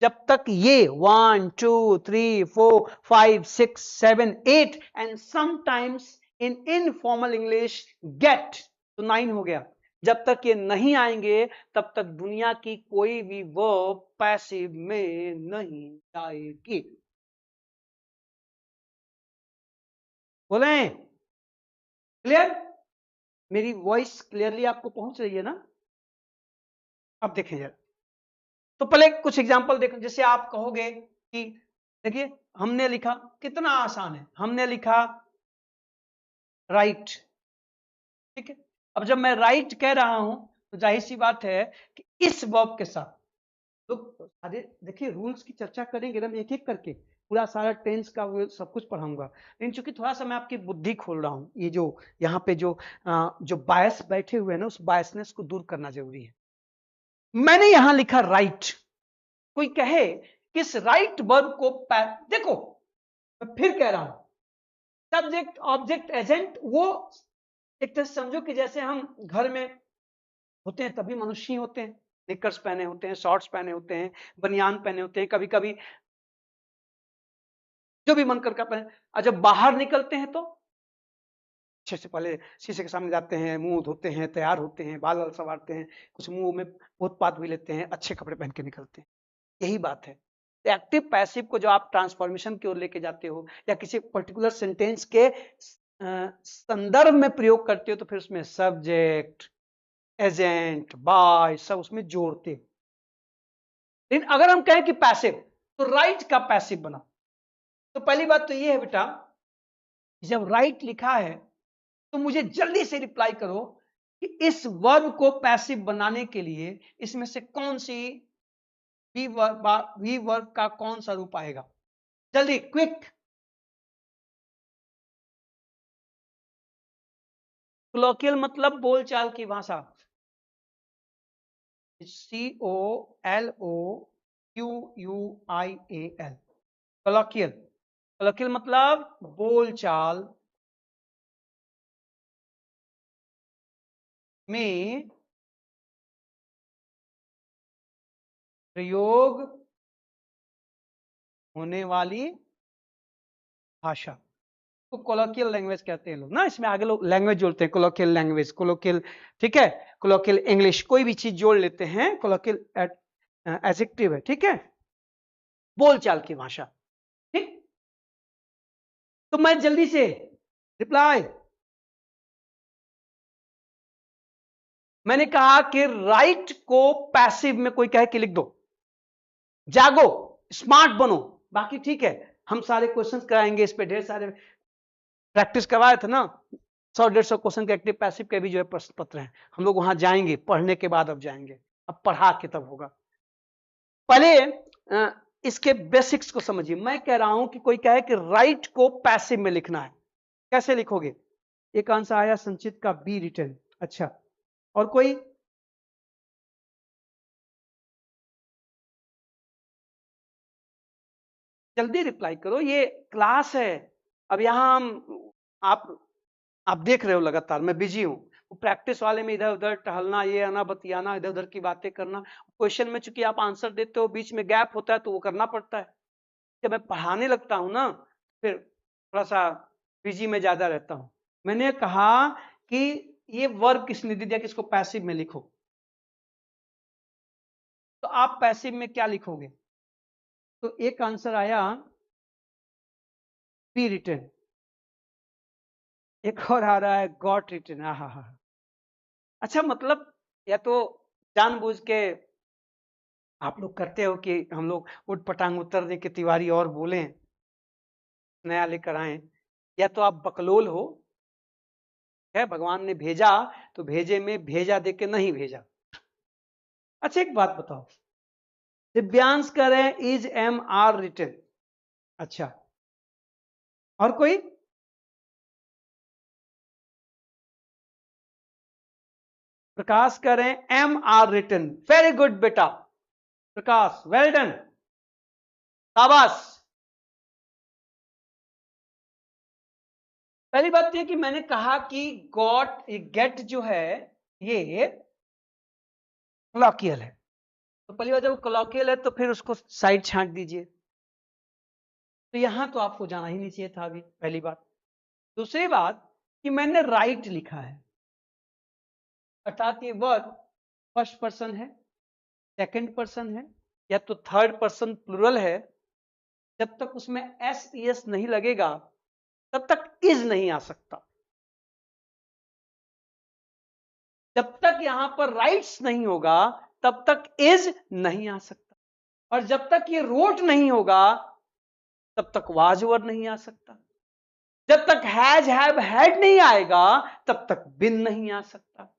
जब तक ये 1 2 3 4 5 6 7 8 and sometimes in informal English get, तो 9 हो गया। जब तक ये नहीं आएंगे तब तक दुनिया की कोई भी वर्ब पैसिव में नहीं जाएगी। बोले क्लियर? मेरी वॉइस क्लियरली आपको पहुंच रही है ना? अब देखें जरा। तो पहले कुछ एग्जांपल देखो। जैसे आप कहोगे कि देखिए हमने लिखा, कितना आसान है, हमने लिखा राइट, ठीक है। अब जब मैं राइट कह रहा हूं तो जाहिर सी बात है कि इस वर्ब के साथ तो सारे देखिए रूल्स की चर्चा करेंगे ना, एक एक करके पूरा सारा टेंस का सब कुछ पढ़ाऊंगा। लेकिन चूंकि थोड़ा सा मैं आपकी बुद्धि खोल रहा हूं, ये जो यहाँ पे जो बायस बैठे हुए हैं ना, उस बायसनेस को दूर करना जरूरी है। मैंने यहां लिखा राइट, कोई कहे किस राइट वर्ब को देखो मैं फिर कह रहा हूं, सब्जेक्ट ऑब्जेक्ट एजेंट, वो एक तरह समझो कि जैसे हम घर में होते हैं तभी मनुष्य ही होते हैं, निकर्स पहने होते हैं, शॉर्ट्स पहने होते हैं, बनियान पहने होते हैं, कभी कभी जो भी मन कर पहने। और जब बाहर निकलते हैं तो अच्छे से पहले शीशे के सामने जाते हैं, मुंह धोते हैं, तैयार होते हैं, बाल वाल संवारते हैं, कुछ मुंह में पोत पात भी लेते हैं, अच्छे कपड़े पहन के निकलते हैं। यही बात है। एक्टिव पैसिव को जो आप ट्रांसफॉर्मेशन की ओर लेके जाते हो या किसी पर्टिकुलर सेंटेंस के संदर्भ में प्रयोग करते हो तो फिर उसमें सब्जेक्ट एजेंट बाय सब उसमें जोड़ते हो। लेकिन अगर हम कहें कि पैसिव, तो राइट का पैसिव बना। तो पहली बात तो ये है बेटा, जब राइट लिखा है तो मुझे जल्दी से रिप्लाई करो कि इस वर्ब को पैसिव बनाने के लिए इसमें से कौन सी वी वर्ब का कौन सा रूप आएगा, जल्दी क्विक। कोलोकियल मतलब बोलचाल की भाषा, COLOQUIAL, कोलोकियल। कोलोकियल मतलब बोलचाल में प्रयोग होने वाली भाषा को कोलोकियल लैंग्वेज कहते हैं लोग ना। इसमें आगे लोग लैंग्वेज जोड़ते हैं, कोलोकियल लैंग्वेज, कोलोकियल, ठीक है, कोलोकियल इंग्लिश, कोई भी चीज जोड़ लेते हैं, कोलोकियल एडजेक्टिव है, ठीक है, बोलचाल की भाषा, ठीक। तो मैं जल्दी से रिप्लाई, मैंने कहा कि राइट को पैसिव में कोई कहे कि लिख दो, जागो, स्मार्ट बनो, बाकी ठीक है, हम सारे क्वेश्चंस कराएंगे, इस पे ढेर सारे प्रैक्टिस करवाए थे ना, 100-150 क्वेश्चन के एक्टिव पैसिव के भी जो है प्रश्न पत्र हैं, हम लोग वहां जाएंगे, पढ़ने के बाद अब जाएंगे, अब पढ़ा के तब होगा। पहले इसके बेसिक्स को समझिए। मैं कह रहा हूं कि कोई कहे कि राइट को पैसिव में लिखना है, कैसे लिखोगे? एक आंसर आया संचित का बी रिटर्न। अच्छा, और कोई? जल्दी रिप्लाई करो, ये क्लास है। अब यहां हम आप देख रहे हो लगातार मैं बिजी हूं, प्रैक्टिस वाले में इधर उधर टहलना, ये आना, बतियाना, इधर उधर की बातें करना, क्वेश्चन में चूंकि आप आंसर देते हो बीच में गैप होता है तो वो करना पड़ता है। जब मैं पढ़ाने लगता हूं ना फिर थोड़ा सा बिजी में ज्यादा रहता हूं। मैंने कहा कि ये वर्ब किसने दे दिया कि इसको पैसिव में लिखो, तो आप पैसिव में क्या लिखोगे? तो एक आंसर आया बी रिटन, एक और आ रहा है गॉट रिटन। हा। अच्छा, मतलब या तो जानबूझ के आप लोग करते हो कि हम लोग उठ पटांग उत्तर दे के तिवारी और बोले नया लेकर आए, या तो आप बकलोल हो, है भगवान ने भेजा तो भेजे में भेजा दे के नहीं भेजा। अच्छा एक बात बताओ, दिव्यांश करें इज एम आर रिटन, अच्छा और कोई? प्रकाश करें, am are written. Very good बेटा प्रकाश, वेल डन, शाबाश। पहली बात यह कि मैंने कहा कि गॉट, गेट जो है ये कॉलोकियल है, तो पहली बात जब कॉलोकियल है तो फिर उसको साइड छांट दीजिए, तो यहां तो आपको जाना ही नहीं चाहिए था अभी, पहली बात। दूसरी बात कि मैंने राइट लिखा है, अर्थात ये वर्ब फर्स्ट पर्सन है, सेकंड पर्सन है, या तो थर्ड पर्सन प्लूरल है। जब तक उसमें एस एस नहीं लगेगा तब तक इज नहीं आ सकता। जब तक यहां पर राइट्स नहीं होगा तब तक इज नहीं आ सकता, और जब तक ये रोट नहीं होगा तब तक वाज ओवर नहीं आ सकता। जब तक हैज हैव हैड नहीं आएगा तब तक बिन नहीं आ सकता,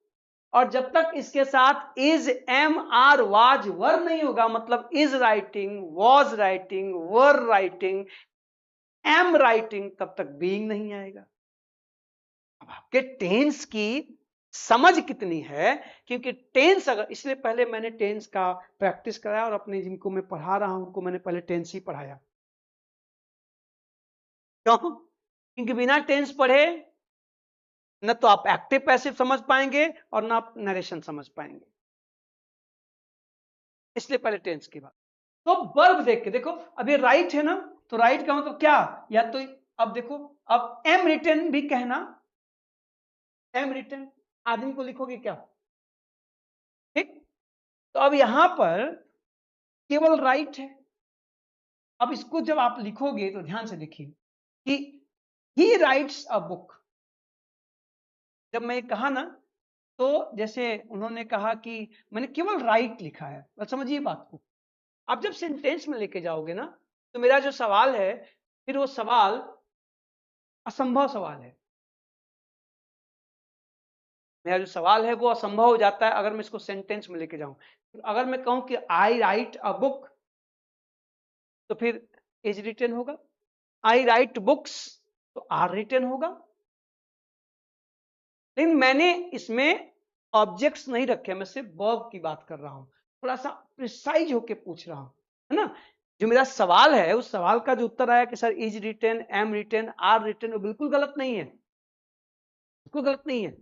और जब तक इसके साथ is am are was were नहीं होगा, मतलब is writing, was writing, were writing, am writing, तब तक बीइंग नहीं आएगा। अब आपके टेंस की समझ कितनी है, क्योंकि टेंस अगर, इसलिए पहले मैंने टेंस का प्रैक्टिस कराया, और अपने जिनको मैं पढ़ा रहा हूं उनको मैंने पहले टेंस ही पढ़ाया। क्यों? क्योंकि बिना टेंस पढ़े न तो आप एक्टिव पैसिव समझ पाएंगे और ना आप नरेशन समझ पाएंगे, इसलिए पहले टेंस की बात। तो वर्ब देख के देखो, अब ये राइट है ना, तो राइट का मतलब क्या, या तो अब देखो, अब एम रिटन भी कहना, एम रिटन आदमी को लिखोगे क्या, ठीक। तो अब यहां पर केवल राइट है। अब इसको जब आप लिखोगे तो ध्यान से देखिए कि ही राइट्स अ बुक। जब मैं कहा ना, तो जैसे उन्होंने कहा कि मैंने केवल राइट लिखा है, बस समझिए बात को। आप जब सेंटेंस में लेके जाओगे ना, तो मेरा जो सवाल है, फिर वो सवाल असंभव सवाल है। मेरा जो सवाल है वो असंभव हो जाता है अगर मैं इसको सेंटेंस में लेके जाऊं। तो अगर मैं कहूं कि आई राइट अ बुक, तो फिर इज रिटन होगा। आई राइट बुक्स, तो आर रिटन होगा। लेकिन मैंने इसमें ऑब्जेक्ट्स नहीं रखे, मैं सिर्फ वर्ब की बात कर रहा हूं, थोड़ा सा प्रिसाइज होके पूछ रहा हूं, है ना। जो मेरा सवाल है उस सवाल का जो उत्तर आया कि sir is written, am written, are written, वो बिल्कुल गलत नहीं है, बिल्कुल गलत नहीं है।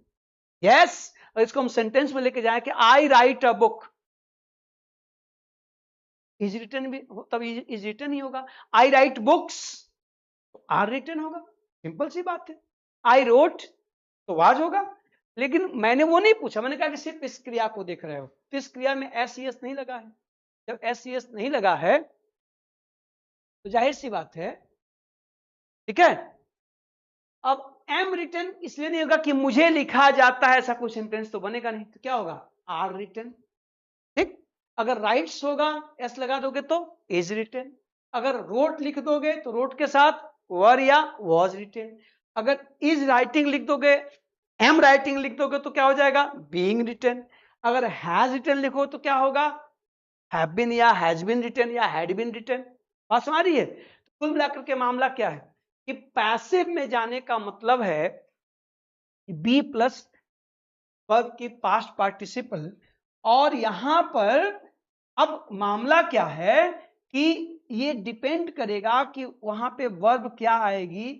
यस, और इसको हम सेंटेंस में लेके जाए कि I write a book, is written भी तब इज रिटन ही होगा। आई राइट बुक्स, तो आर रिटन होगा, सिंपल सी बात है। आई रोट, तो वाज होगा। लेकिन मैंने वो नहीं पूछा, मैंने कहा कि सिर्फ इस क्रिया को देख रहे हो, तो इस क्रिया में एस सी एस नहीं लगा है। जब एस सी एस नहीं लगा है तो जाहिर सी बात है, ठीक है। अब एम रिटन इसलिए नहीं होगा कि मुझे लिखा जाता है, ऐसा कोई सेंटेंस तो बनेगा नहीं, तो क्या होगा, आर रिटन, ठीक। अगर राइट्स होगा, एस लगा दोगे तो इज रिटन। अगर रोट लिख दोगे तो रोट के साथ वर या वॉज रिटन। अगर इज राइटिंग लिख दोगे, एम राइटिंग लिख दोगे तो क्या हो जाएगा, बीइंग रिटन। अगर हैज रिटन लिखो तो क्या होगा, हैव बीन या हैज बीन रिटन या हैड बीन रिटन। बात समझ रही है। कुल मिलाकर के मामला क्या है कि पैसिव में जाने का मतलब है बी प्लस वर्ब की पास्ट पार्टिसिपल, और यहां पर अब मामला क्या है कि ये डिपेंड करेगा कि वहां पे वर्ब क्या आएगी,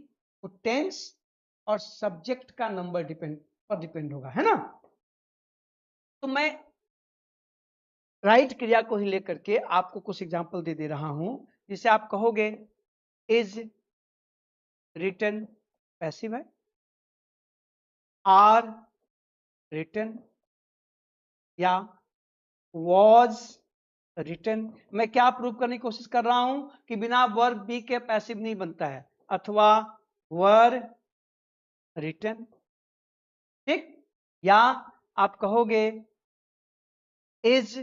वो टेंस और सब्जेक्ट का नंबर डिपेंड होगा, है ना। तो मैं राइट क्रिया को ही लेकर के आपको कुछ एग्जांपल दे रहा हूं, जिसे आप कहोगे इज रिटन पैसिव है, आर रिटन या वॉज रिटन। मैं क्या प्रूव करने की कोशिश कर रहा हूं कि बिना वर्ब बी के पैसिव नहीं बनता है, अथवा वर रिटन, ठीक। या आप कहोगे इज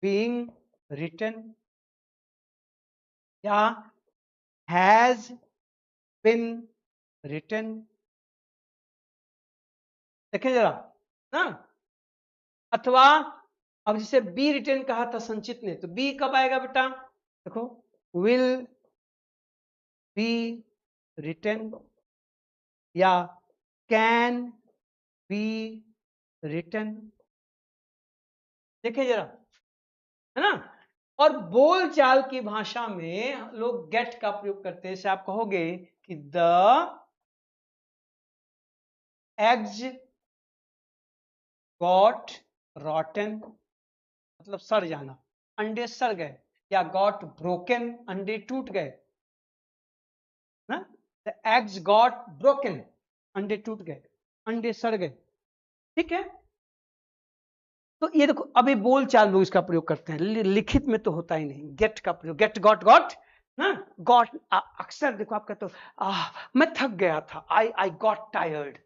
बीइंग रिटन या हैज बिन रिटन। देखिए जरा ना, अथवा अब जैसे बी रिटन कहा था संचित ने, तो बी कब आएगा बेटा, देखो विल बी रिटन या कैन बी रिटन। देखिए जरा, है ना। और बोलचाल की भाषा में लोग गेट का प्रयोग करते हैं। जैसे आप कहोगे कि द एग्स गॉट रॉटन, मतलब सड़ जाना, अंडे सड़ गए। या गॉट ब्रोकन, अंडे टूट गए ना। द एग्स गॉट ब्रोकन, अंडे टूट गए, अंडे सड़ गए। ठीक है, तो ये देखो, अभी बोलचाल लोग इसका प्रयोग करते हैं, लिखित में तो होता ही नहीं गेट का प्रयोग। गेट, गॉट, गॉट ना, गॉट अक्सर देखो आप कहते हो मैं थक गया था, आई गॉट टायर्ड,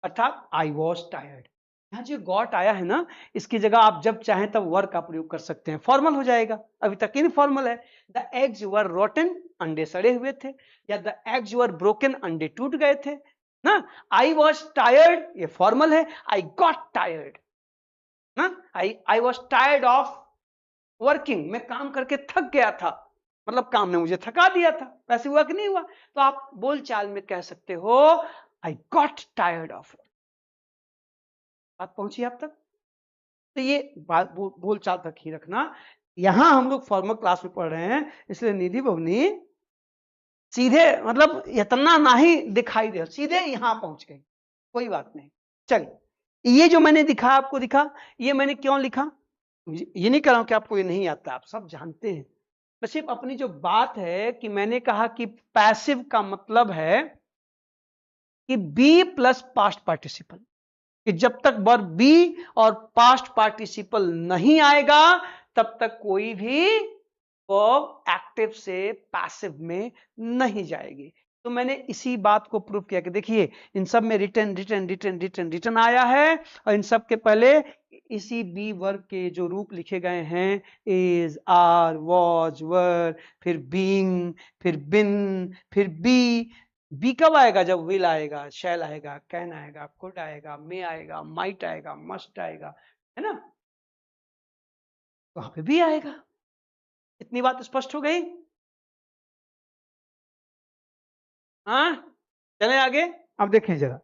अर्थात आई वॉज टायर्ड। यहाँ जो गॉट आया है ना, इसकी जगह आप जब चाहें तब वर का प्रयोग कर सकते हैं, फॉर्मल हो जाएगा। अभी तक इनफॉर्मल है। द एग्स वर रोटन, अंडे सड़े हुए थे। या द एग्स वर ब्रोकन, अंडे टूट गए थे ना। आई वॉज टायर्ड, ये फॉर्मल है। आई गॉट टायर्ड ना, I was tired of working, मैं काम करके थक गया था, मतलब काम ने मुझे थका दिया था। वैसे हुआ कि नहीं हुआ? तो आप बोलचाल में कह सकते हो आई गॉट टायर्ड ऑफ। बात पहुंची आप तक? तो ये बात बोलचाल तक ही रखना। यहां हम लोग फॉर्मल क्लास में पढ़ रहे हैं, इसलिए निधि भवनी सीधे मतलब इतना ना ही दिखाई दे, सीधे यहां पहुंच गई, कोई बात नहीं। चलिए, ये जो मैंने दिखा आपको दिखा, ये मैंने क्यों लिखा, ये नहीं कह रहा हूं कि आपको ये नहीं आता, आप सब जानते हैं। मैं सिर्फ अपनी जो बात है कि मैंने कहा कि पैसिव का मतलब है कि बी प्लस पास्ट पार्टिसिपल, कि जब तक वर्ब बी और पास्ट पार्टिसिपल नहीं आएगा तब तक कोई भी वर्ब एक्टिव से पैसिव में नहीं जाएगी। तो मैंने इसी बात को प्रूव किया कि देखिए, इन सब में return return return return return आया है, और इन सब के पहले इसी बी वर्ब के जो रूप लिखे गए हैं, इज, आर, वॉज, वर, फिर बीइंग, फिर बिन, फिर बी कब आएगा? जब विल आएगा, शैल आएगा, कैन आएगा, कुड आएगा, मे आएगा, माइट आएगा, मस्ट आएगा, है ना, वहां पे भी आएगा। इतनी बात स्पष्ट हो गई? हाँ, चले आगे। अब देखें जरा,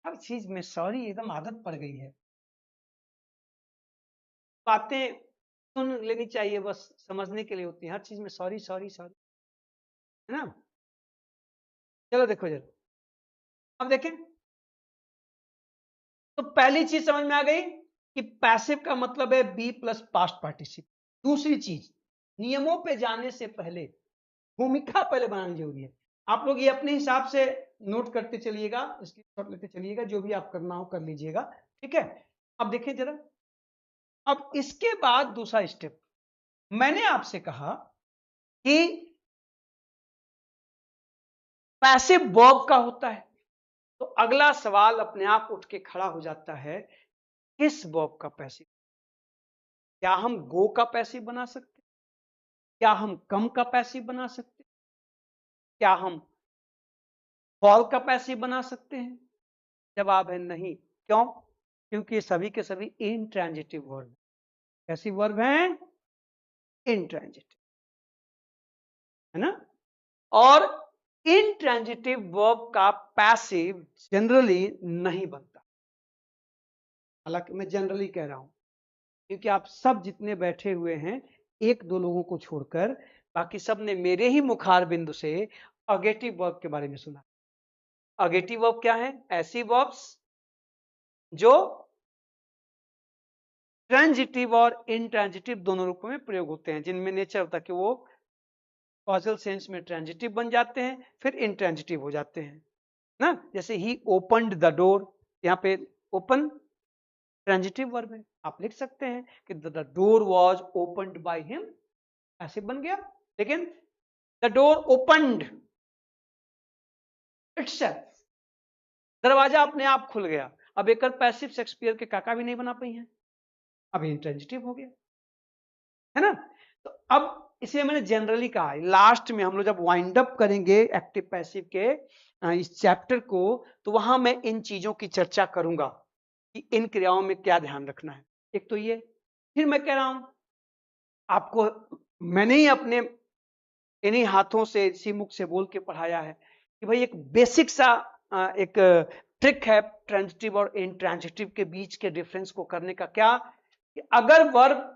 हर चीज में सॉरी एकदम आदत पड़ गई है, बातें सुन लेनी चाहिए, बस समझने के लिए होती है, हर चीज में सॉरी सॉरी सॉरी, है ना। चलो देखो जरा, अब देखें, तो पहली चीज समझ में आ गई कि पैसिव का मतलब है बी प्लस पास्ट पार्टिसिपल। दूसरी चीज, नियमों पे जाने से पहले भूमिका पहले बनानी जरूरी है। आप लोग ये अपने हिसाब से नोट करते चलिएगा, स्क्रीनशॉट लेते चलिएगा, जो भी आप करना हो कर लीजिएगा, ठीक है। अब देखिए जरा, अब इसके बाद दूसरा स्टेप, मैंने आपसे कहा कि पैसिव वर्ब का होता है, तो अगला सवाल अपने आप उठ के खड़ा हो जाता है, किस वर्ब का पैसिव? क्या हम गो का पैसिव बना सकते? क्या हम कम का पैसिव बना सकते? क्या हम फॉल का पैसिव बना सकते हैं? जवाब है नहीं। क्यों? क्योंकि ये सभी के सभी इंट्रांजिटिव वर्ब। कैसी वर्ब हैं? इंट्रांजिटिव, है ना। और इंट्रांजिटिव वर्ब का पैसिव जनरली नहीं बनता। हालांकि मैं जनरली कह रहा हूं, क्योंकि आप सब जितने बैठे हुए हैं, एक दो लोगों को छोड़कर बाकी सब ने मेरे ही मुखार बिंदु से अगेटिव वर्ब के बारे में सुना। अगेटिव वर्ब क्या है? ऐसी वर्ब्स जो ट्रांजिटिव और इंट्रांजिटिव दोनों रूपों में प्रयोग होते हैं, जिनमें नेचर होता है कि वो कॉजल सेंस में ट्रांजिटिव बन जाते हैं, फिर इंट्रांजिटिव हो जाते हैं ना। जैसे ही ओपनड द डोर, यहाँ पे ओपन ट्रांजिटिव वर्ब है, आप लिख सकते हैं कि the door was opened by him, ऐसे बन गया। लेकिन द डोर ओपनड इटसेल्फ, दरवाजा अपने आप खुल गया। अब एक पैसिव शेक्सपियर के काका भी नहीं बना पाई हैं, अब इंट्रांजिटिव हो गया, है ना। तो अब इसलिए मैंने जनरली कहा, लास्ट में हम लोग जब वाइंड अप करेंगे एक्टिव पैसिव के इस चैप्टर को, तो वहां मैं इन चीजों की चर्चा करूंगा कि इन क्रियाओं में क्या ध्यान रखना है। एक तो ये, फिर मैं कह रहा हूं आपको, मैंने ही अपने इन्हीं हाथों से, इसी मुख से बोल के पढ़ाया है कि भाई एक बेसिक सा एक ट्रिक है ट्रांजिटिव और इंट्रांजिटिव के बीच के डिफरेंस को करने का। क्या कि अगर वर्ब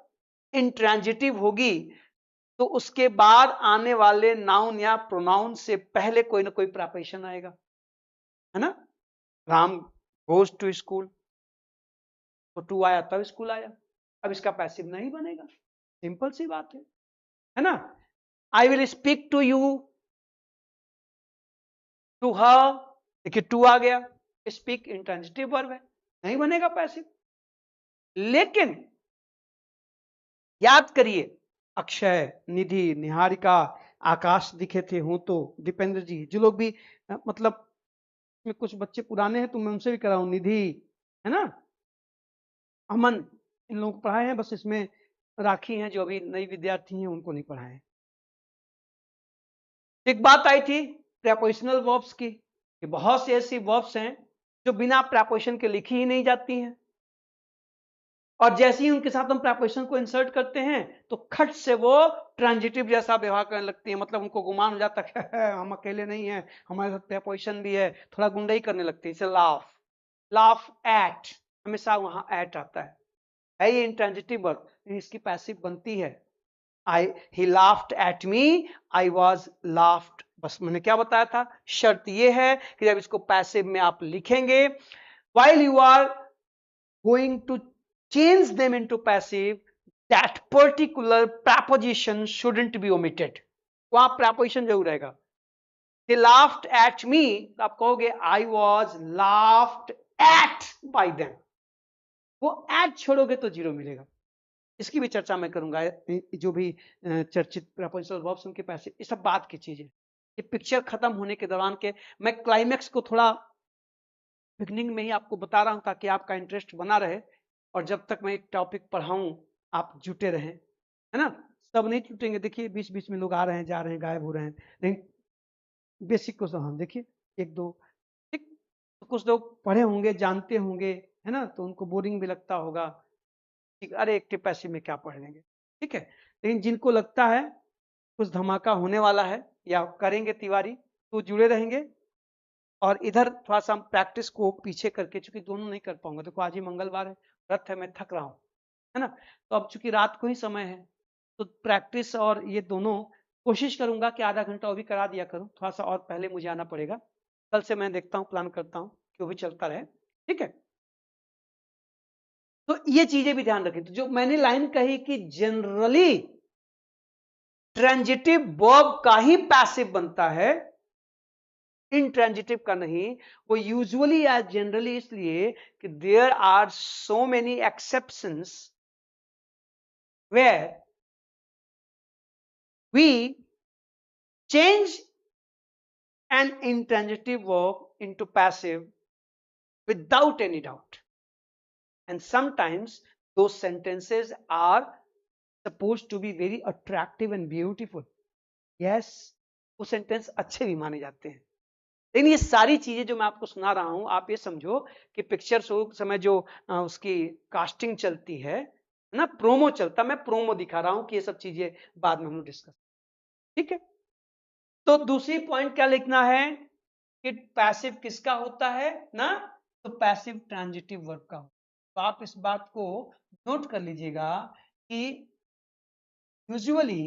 इंट्रांजिटिव होगी तो उसके बाद आने वाले नाउन या प्रोनाउन से पहले कोई ना कोई प्रीपोजिशन आएगा, है ना। राम गोज टू स्कूल, तो टू आया तब स्कूल आया, अब इसका पैसिव नहीं बनेगा, सिंपल सी बात है ना। I will speak to you, to her, देखिए टू आ गया, स्पीक इंट्रांजिटिव वर्ब है, नहीं बनेगा पैसिव। लेकिन याद करिए, अक्षय, निधि, निहारिका, आकाश दिखे थे हूं तो, दीपेंद्र जी, जो लोग भी मतलब में कुछ बच्चे पुराने हैं तो मैं उनसे भी कराऊं, निधि, है ना, अमन, इन लोगों को पढ़ाए हैं, बस इसमें राखी हैं जो अभी नई विद्यार्थी हैं उनको नहीं पढ़ाए हैं। एक बात आई थी प्रेपोजिशनल वर्ब्स की, कि बहुत सी ऐसी वर्ब्स हैं जो बिना प्रेपोजिशन के लिखी ही नहीं जाती हैं, और जैसे ही उनके साथ हम प्रेपोजिशन को इंसर्ट करते हैं तो खट से वो ट्रांजिटिव जैसा व्यवहार करने लगती है, मतलब उनको गुमान हो जाता है हम अकेले नहीं हैं, हमारे साथ प्रेपोजिशन भी है, थोड़ा गुंडाई करने लगती है। जैसे लाफ, लाफ एट, हमेशा वहां एट आता है ये इंट्रांजिटिव वर्ब, इसकी पैसिव बनती है। I he laughed at me, I was laughed, बस मैंने क्या बताया था, शर्त ये है कि जब इसको पैसिव में आप लिखेंगे, while you are going to change them into passive, that particular preposition shouldn't be omitted, वहां preposition जरूर रहेगा। they laughed at me, तो आप कहोगे I was laughed at by them, वो at छोड़ोगे तो जीरो मिलेगा। इसकी भी चर्चा मैं करूंगा, जो भी चर्चित प्रपोजिशनल वर्ब्स उनके पैसे, ये सब बात की चीजें, ये पिक्चर खत्म होने के दौरान के मैं क्लाइमैक्स को थोड़ा बिगनिंग में ही आपको बता रहा हूं ताकि आपका इंटरेस्ट बना रहे, और जब तक मैं एक टॉपिक पढ़ाऊं आप जुटे रहें, है ना। सब नहीं जुटेंगे, देखिए बीच बीच में लोग आ रहे हैं जा रहे हैं गायब हो रहे हैं, लेकिन बेसिक को हम देखिए, एक दो, ठीक, तो कुछ लोग पढ़े होंगे जानते होंगे, है ना, तो उनको बोरिंग भी लगता होगा, ठीक, अरे एक्टिव पैसिव में क्या पढ़ लेंगे, ठीक है। लेकिन जिनको लगता है कुछ धमाका होने वाला है या करेंगे तिवारी, तो जुड़े रहेंगे, और इधर थोड़ा सा हम प्रैक्टिस को पीछे करके, चूंकि दोनों नहीं कर पाऊंगा, देखो आज ही मंगलवार है, व्रत है, मैं थक रहा हूं, है ना, तो अब चूंकि रात को ही समय है तो प्रैक्टिस और ये दोनों कोशिश करूंगा कि आधा घंटा और भी करा दिया करूं, थोड़ा सा और पहले मुझे आना पड़ेगा, कल से मैं देखता हूं, प्लान करता हूं कि वो भी चलता रहे, ठीक है। तो ये चीजें भी ध्यान रखें, तो जो मैंने लाइन कही कि जनरली ट्रांजिटिव वर्ब का ही पैसिव बनता है, इंट्रांजिटिव का नहीं, वो यूजुअली या जनरली इसलिए कि there are so many exceptions where we change an intransitive verb into passive without any doubt, and sometimes those sentences are supposed to be very attractive and beautiful, yes, वो sentence अच्छे भी माने जाते हैं। लेकिन ये सारी चीजें जो मैं आपको सुना रहा हूं, आप ये समझो कि पिक्चर शो समय जो उसकी कास्टिंग चलती है ना, प्रोमो चलता, मैं प्रोमो दिखा रहा हूं कि ये सब चीजें बाद में हम डिस्कस, ठीक है। तो दूसरी पॉइंट क्या लिखना है कि पैसिव किसका होता है ना, तो पैसिव ट्रांजिटिव वर्ब का। तो आप इस बात को नोट कर लीजिएगा कि usually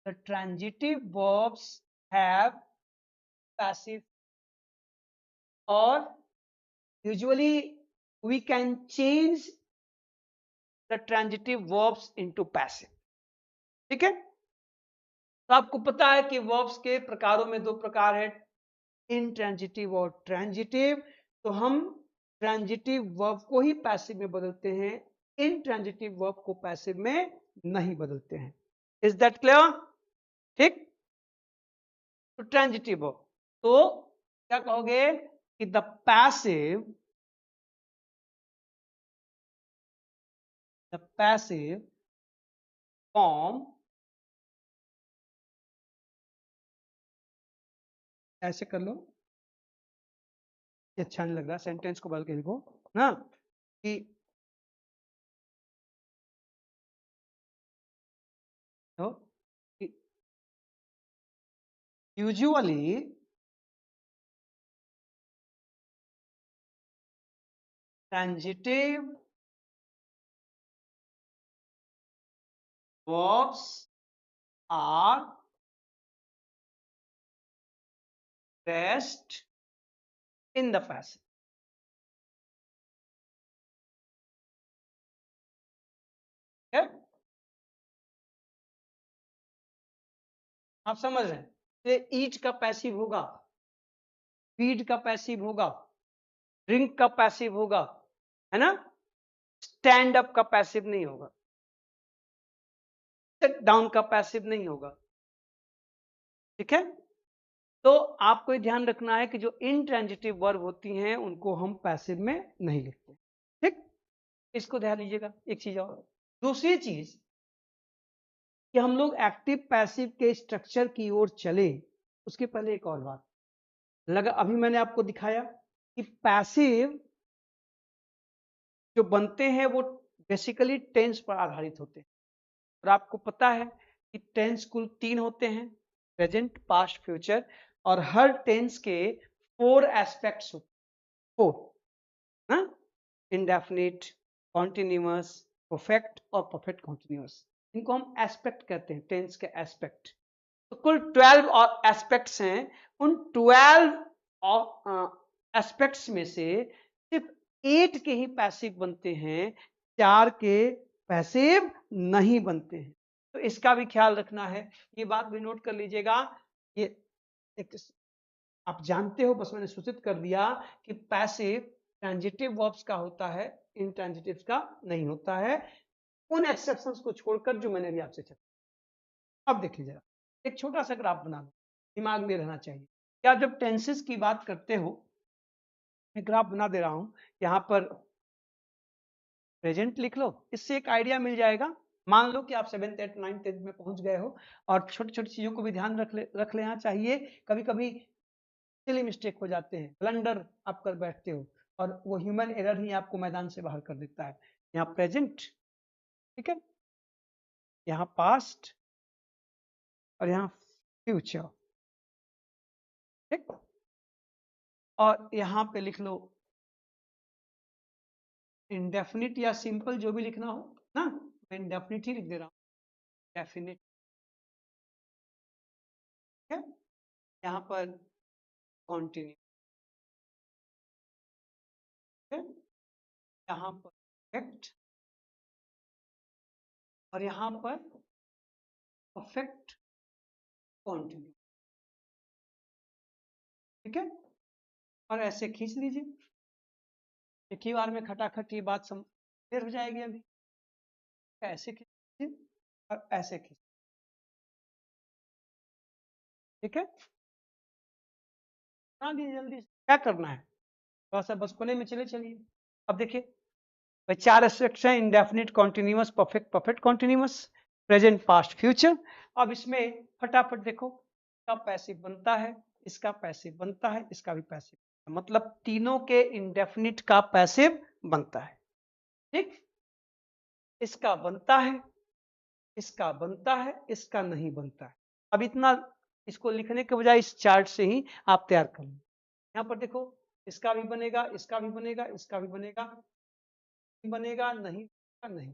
the transitive verbs have passive, और usually we can change the transitive verbs into passive, ठीक है। तो आपको पता है कि वर्ब्स के प्रकारों में दो प्रकार है, इंट्रांजिटिव और ट्रांजिटिव, तो हम ट्रांजिटिव वर्ब को ही पैसिव में बदलते हैं, इंट्रांजिटिव वर्ब को पैसिव में नहीं बदलते हैं। इज दैट क्लियर, ठीक। तो ट्रांजिटिव वर्ब, तो क्या कहोगे कि द पैसिव फॉर्म, ऐसे कर लो, ये अच्छा नहीं लग रहा, सेंटेंस को बदल के लिखो ना, कि तो usually transitive verbs are rest in the passive. है? आप समझ रहे हैं? ये ईट का पैसिव होगा, फीड का पैसिव होगा, ड्रिंक का पैसिव होगा, है ना? स्टैंड अप का पैसिव नहीं होगा, सिट डाउन का पैसिव नहीं होगा। ठीक है? तो आपको ये ध्यान रखना है कि जो इंट्रांजिटिव वर्ब होती हैं उनको हम पैसिव में नहीं लिखते। ठीक, इसको ध्यान दीजिएगा। एक चीज और, दूसरी चीज कि हम लोग एक्टिव पैसिव के स्ट्रक्चर की ओर चले उसके पहले एक और बात लगा, अभी मैंने आपको दिखाया कि पैसिव जो बनते हैं वो बेसिकली टेंस पर आधारित होते हैं, और आपको पता है कि टेंस कुल 3 होते हैं, प्रेजेंट, पास्ट, फ्यूचर, और हर टेंस के 4 एस्पेक्ट्स होते हैं, 4 इंडेफिनिट, कॉन्टिन्यूअस, परफेक्ट और परफेक्ट कॉन्टिन्यूअस। इनको हम एस्पेक्ट कहते हैं, टेंस के एस्पेक्ट। तो कुल 12 और एस्पेक्ट्स हैं, उन 12 एस्पेक्ट्स में से सिर्फ 8 के ही पैसिव बनते हैं, 4 के पैसिव नहीं बनते हैं। तो इसका भी ख्याल रखना है, ये बात भी नोट कर लीजिएगा। ये एक आप जानते हो, बस मैंने सूचित कर दिया कि पैसिव ट्रांजिटिव वर्ब्स का होता है, इंट्रांजिटिव्स का नहीं होता है, उन एक्सेप्शंस को छोड़कर जो मैंने भी आपसे चर्चा। अब देख लीजिएगा, एक छोटा सा ग्राफ बना लो, दिमाग में रहना चाहिए। क्या जब टेंसेस की बात करते हो, मैं ग्राफ बना दे रहा हूं, यहां पर प्रेजेंट लिख लो, इससे एक आइडिया मिल जाएगा। मान लो कि आप 7th 8th 9th 10th में पहुंच गए हो, और छोटी छोटी चीजों को भी ध्यान रख लेना चाहिए। कभी कभी सिली मिस्टेक हो जाते हैं, ब्लंडर आप कर बैठते हो, और वो ह्यूमन एरर ही आपको मैदान से बाहर कर देता है। यहाँ प्रेजेंट, ठीक है, यहाँ पास्ट, और यहाँ फ्यूचर। ठीक, और यहाँ पे लिख लो इंडेफिनिट या सिंपल, जो भी लिखना हो ना, मैं इंडेफिनिट ही लिख दे रहा हूँ, डेफिनिट। ठीक है, यहाँ पर कॉन्टिन्यू, ठीक है, यहाँ पर परफेक्ट, और यहाँ पर परफेक्ट कॉन्टिन्यू। ठीक है, और ऐसे खींच लीजिए, एक ही बार में खटाखट ये बात क्लियर हो जाएगी। अभी ऐसे खींचिए और ऐसे खींचिए। ठीक है, बना दीजिए जल्दी से। क्या करना है, थोड़ा सा बचपने में चले चलिए। अब देखिए भाई, 4 एस्पेक्ट्स हैं, indefinite, continuous, perfect, perfect continuous, present, past, future. अब इसमें फटाफट देखो, इसका पैसिव बनता है, इसका पैसिव बनता है, इसका भी पैसिव, मतलब तीनों के इंडेफिनिट का पैसिव बनता है। ठीक, इसका बनता है, इसका बनता है, इसका नहीं बनता है। अब इतना इसको लिखने के बजाय इस चार्ट से ही आप तैयार कर लो। यहाँ पर देखो, इसका भी बनेगा, इसका भी बनेगा, इसका भी बनेगा, बनेगा नहीं, नहीं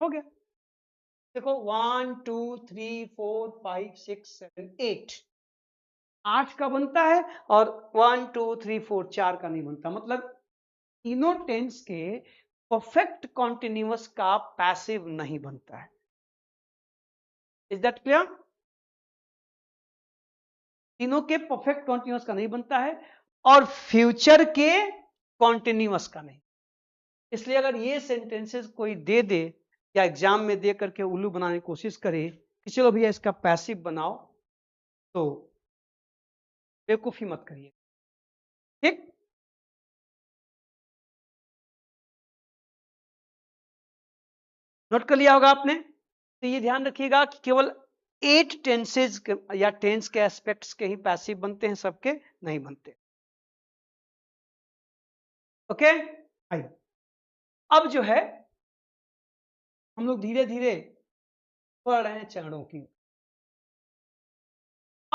हो गया। देखो 1 2 3 4 5 6 7 8, 8 का बनता है, और 1 2 3 4 4 का नहीं बनता। मतलब तीनों टेंस के परफेक्ट कॉन्टिन्यूअस का पैसिव नहीं बनता है। Is that clear? तीनों के परफेक्ट कॉन्टिन्यूअस का नहीं बनता है, और फ्यूचर के कॉन्टिन्यूअस का नहीं। इसलिए अगर ये सेंटेंसेस कोई दे दे या एग्जाम में दे करके उल्लू बनाने की कोशिश करे कि चलो भैया इसका पैसिव बनाओ, तो बेवकूफी मत करिए। ठीक, नोट कर लिया होगा आपने। तो ये ध्यान रखिएगा कि केवल 8 टेंसेज या टेंस के एस्पेक्ट्स के ही पैसिव बनते हैं, सबके नहीं बनते। ओके, आइए अब जो है हम लोग धीरे धीरे पढ़ रहे हैं चरणों की।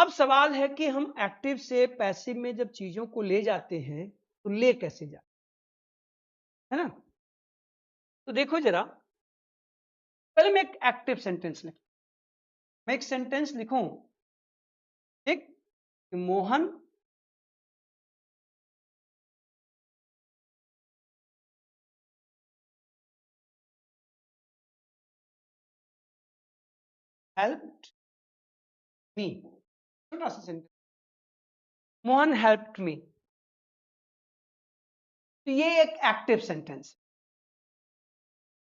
अब सवाल है कि हम एक्टिव से पैसिव में जब चीजों को ले जाते हैं तो ले कैसे जाते है ना। तो देखो जरा, पहले मैं एक एक्टिव सेंटेंस लिख, मैं एक सेंटेंस लिखूं, ठीक, मोहन हेल्प्ड मी, छोटा सा सेंटेंस, मोहन हेल्प्ड मी, तो ये एक एक्टिव सेंटेंस।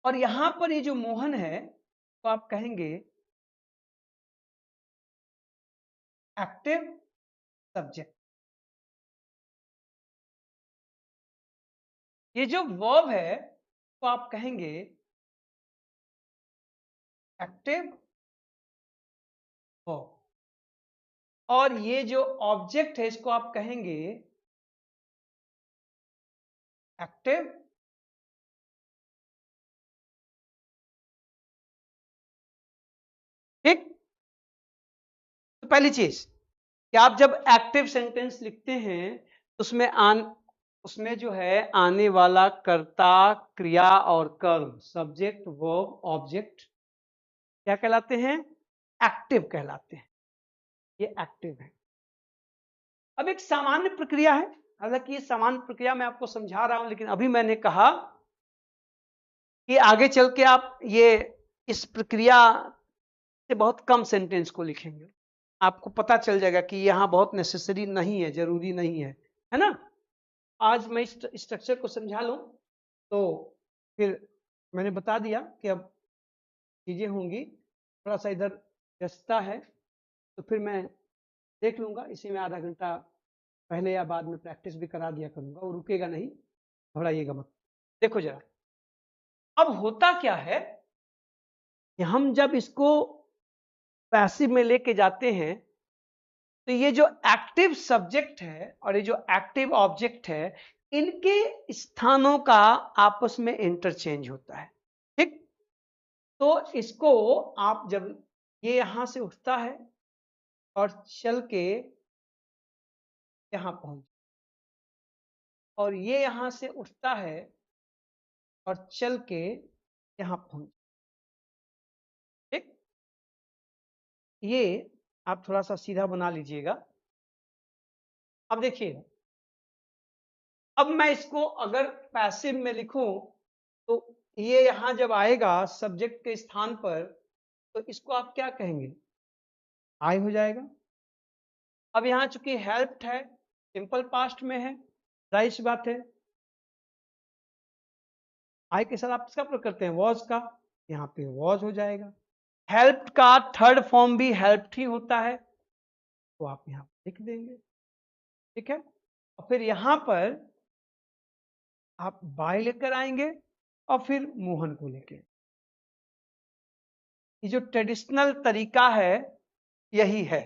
और यहां पर ये जो मोहन है तो आप कहेंगे एक्टिव सब्जेक्ट। ये जो वर्ब है तो आप कहेंगे एक्टिव वर्ब। और ये जो ऑब्जेक्ट है इसको आप कहेंगे एक्टिव ठीक। तो पहली चीज कि आप जब एक्टिव सेंटेंस लिखते हैं तो उसमें जो है आने वाला कर्ता, क्रिया और कर्म, सब्जेक्ट वर्ब ऑब्जेक्ट क्या कहलाते हैं, एक्टिव कहलाते हैं। ये एक्टिव है। अब एक सामान्य प्रक्रिया है, हालांकि ये सामान्य प्रक्रिया मैं आपको समझा रहा हूं, लेकिन अभी मैंने कहा कि आगे चल के आप ये इस प्रक्रिया से बहुत कम सेंटेंस को लिखेंगे, आपको पता चल जाएगा कि यहां बहुत नेसेसरी नहीं है, जरूरी नहीं है ना। आज मैं इस स्ट्रक्चर को समझा लूं तो फिर मैंने बता दिया कि अब चीजें होंगी, थोड़ा सा इधर व्यस्तता है तो फिर मैं देख लूंगा, इसी में आधा घंटा पहले या बाद में प्रैक्टिस भी करा दिया करूंगा, वो रुकेगा नहीं, घबराइएगा मत। देखो जरा, अब होता क्या है कि हम जब इसको पैसिव में लेके जाते हैं तो ये जो एक्टिव सब्जेक्ट है और ये जो एक्टिव ऑब्जेक्ट है, इनके स्थानों का आपस में इंटरचेंज होता है, ठीक। तो इसको आप जब ये यहां से उठता है और चल के यहां पहुंच, और ये यहां से उठता है और चल के यहां पहुंच, ठीक। ये आप थोड़ा सा सीधा बना लीजिएगा। अब देखिए, अब मैं इसको अगर पैसिव में लिखूं तो ये यहां जब आएगा सब्जेक्ट के स्थान पर तो इसको आप क्या कहेंगे, आई हो जाएगा। अब यहां चूंकि हेल्प्ड है, सिंपल पास्ट में है, जाहिर सी बात है आई के साथ आप किसका प्रयोग करते हैं, वॉज का, यहाँ पे वॉज हो जाएगा। हेल्प्ड का थर्ड फॉर्म भी हेल्प्ड ही होता है तो आप यहां लिख देंगे, ठीक है। और फिर यहां पर आप बाय लेकर आएंगे और फिर मोहन को लेके, ये जो ट्रेडिशनल तरीका है यही है।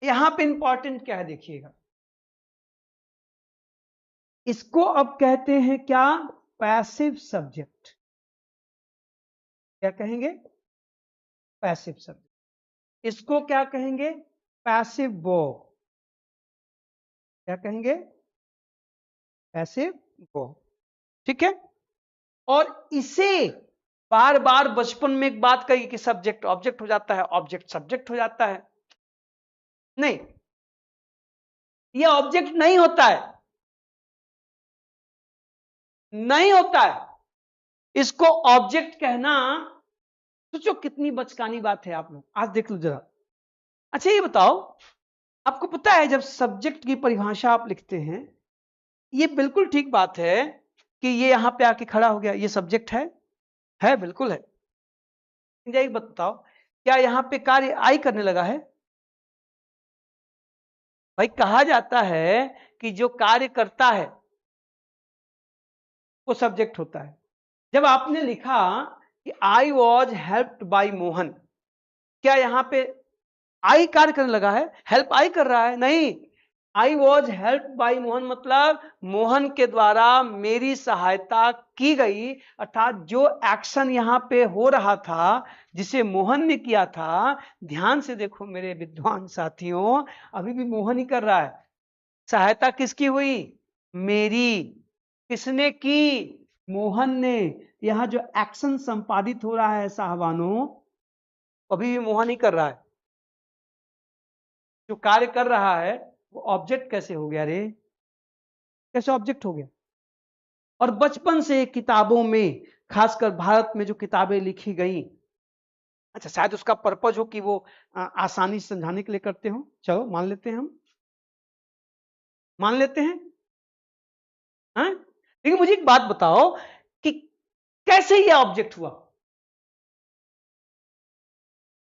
यहां पे इंपॉर्टेंट क्या है देखिएगा, इसको अब कहते हैं क्या, पैसिव सब्जेक्ट। क्या कहेंगे, पैसिव सब्जेक्ट। इसको क्या कहेंगे, पैसिव वर्ब। क्या कहेंगे, पैसिव वर्ब, ठीक है। और इसे बार बार बचपन में एक बात कही कि सब्जेक्ट ऑब्जेक्ट हो जाता है, ऑब्जेक्ट सब्जेक्ट हो जाता है, नहीं, यह ऑब्जेक्ट नहीं होता है, नहीं होता है। इसको ऑब्जेक्ट कहना, सोचो कितनी बचकानी बात है, आप लोग आज देख लो जरा। अच्छा ये बताओ, आपको पता है जब सब्जेक्ट की परिभाषा आप लिखते हैं, ये बिल्कुल ठीक बात है कि ये यहां पे आके खड़ा हो गया, ये सब्जेक्ट है बिल्कुल है। एक बताओ, क्या यहां पे कार्य आई करने लगा है, भाई कहा जाता है कि जो कार्य करता है वो सब्जेक्ट होता है। जब आपने लिखा कि I was helped by Mohan, क्या यहां पे आई कार्य करने लगा है, हेल्प आई कर रहा है, नहीं, I was help by Mohan मतलब मोहन के द्वारा मेरी सहायता की गई, अर्थात जो एक्शन यहां पे हो रहा था जिसे मोहन ने किया था, ध्यान से देखो मेरे विद्वान साथियों, अभी भी मोहन ही कर रहा है। सहायता किसकी हुई? मेरी। किसने की? मोहन ने। यहां जो एक्शन संपादित हो रहा है साहबानों, अभी भी मोहन ही कर रहा है। जो कार्य कर रहा है वो ऑब्जेक्ट कैसे हो गया रे? कैसे ऑब्जेक्ट हो गया? और बचपन से किताबों में, खासकर भारत में जो किताबें लिखी गई, अच्छा शायद उसका पर्पज हो कि वो आसानी से समझाने के लिए करते हो, चलो मान लेते हैं, हम मान लेते हैं। हाँ? लेकिन मुझे एक बात बताओ कि कैसे ये ऑब्जेक्ट हुआ?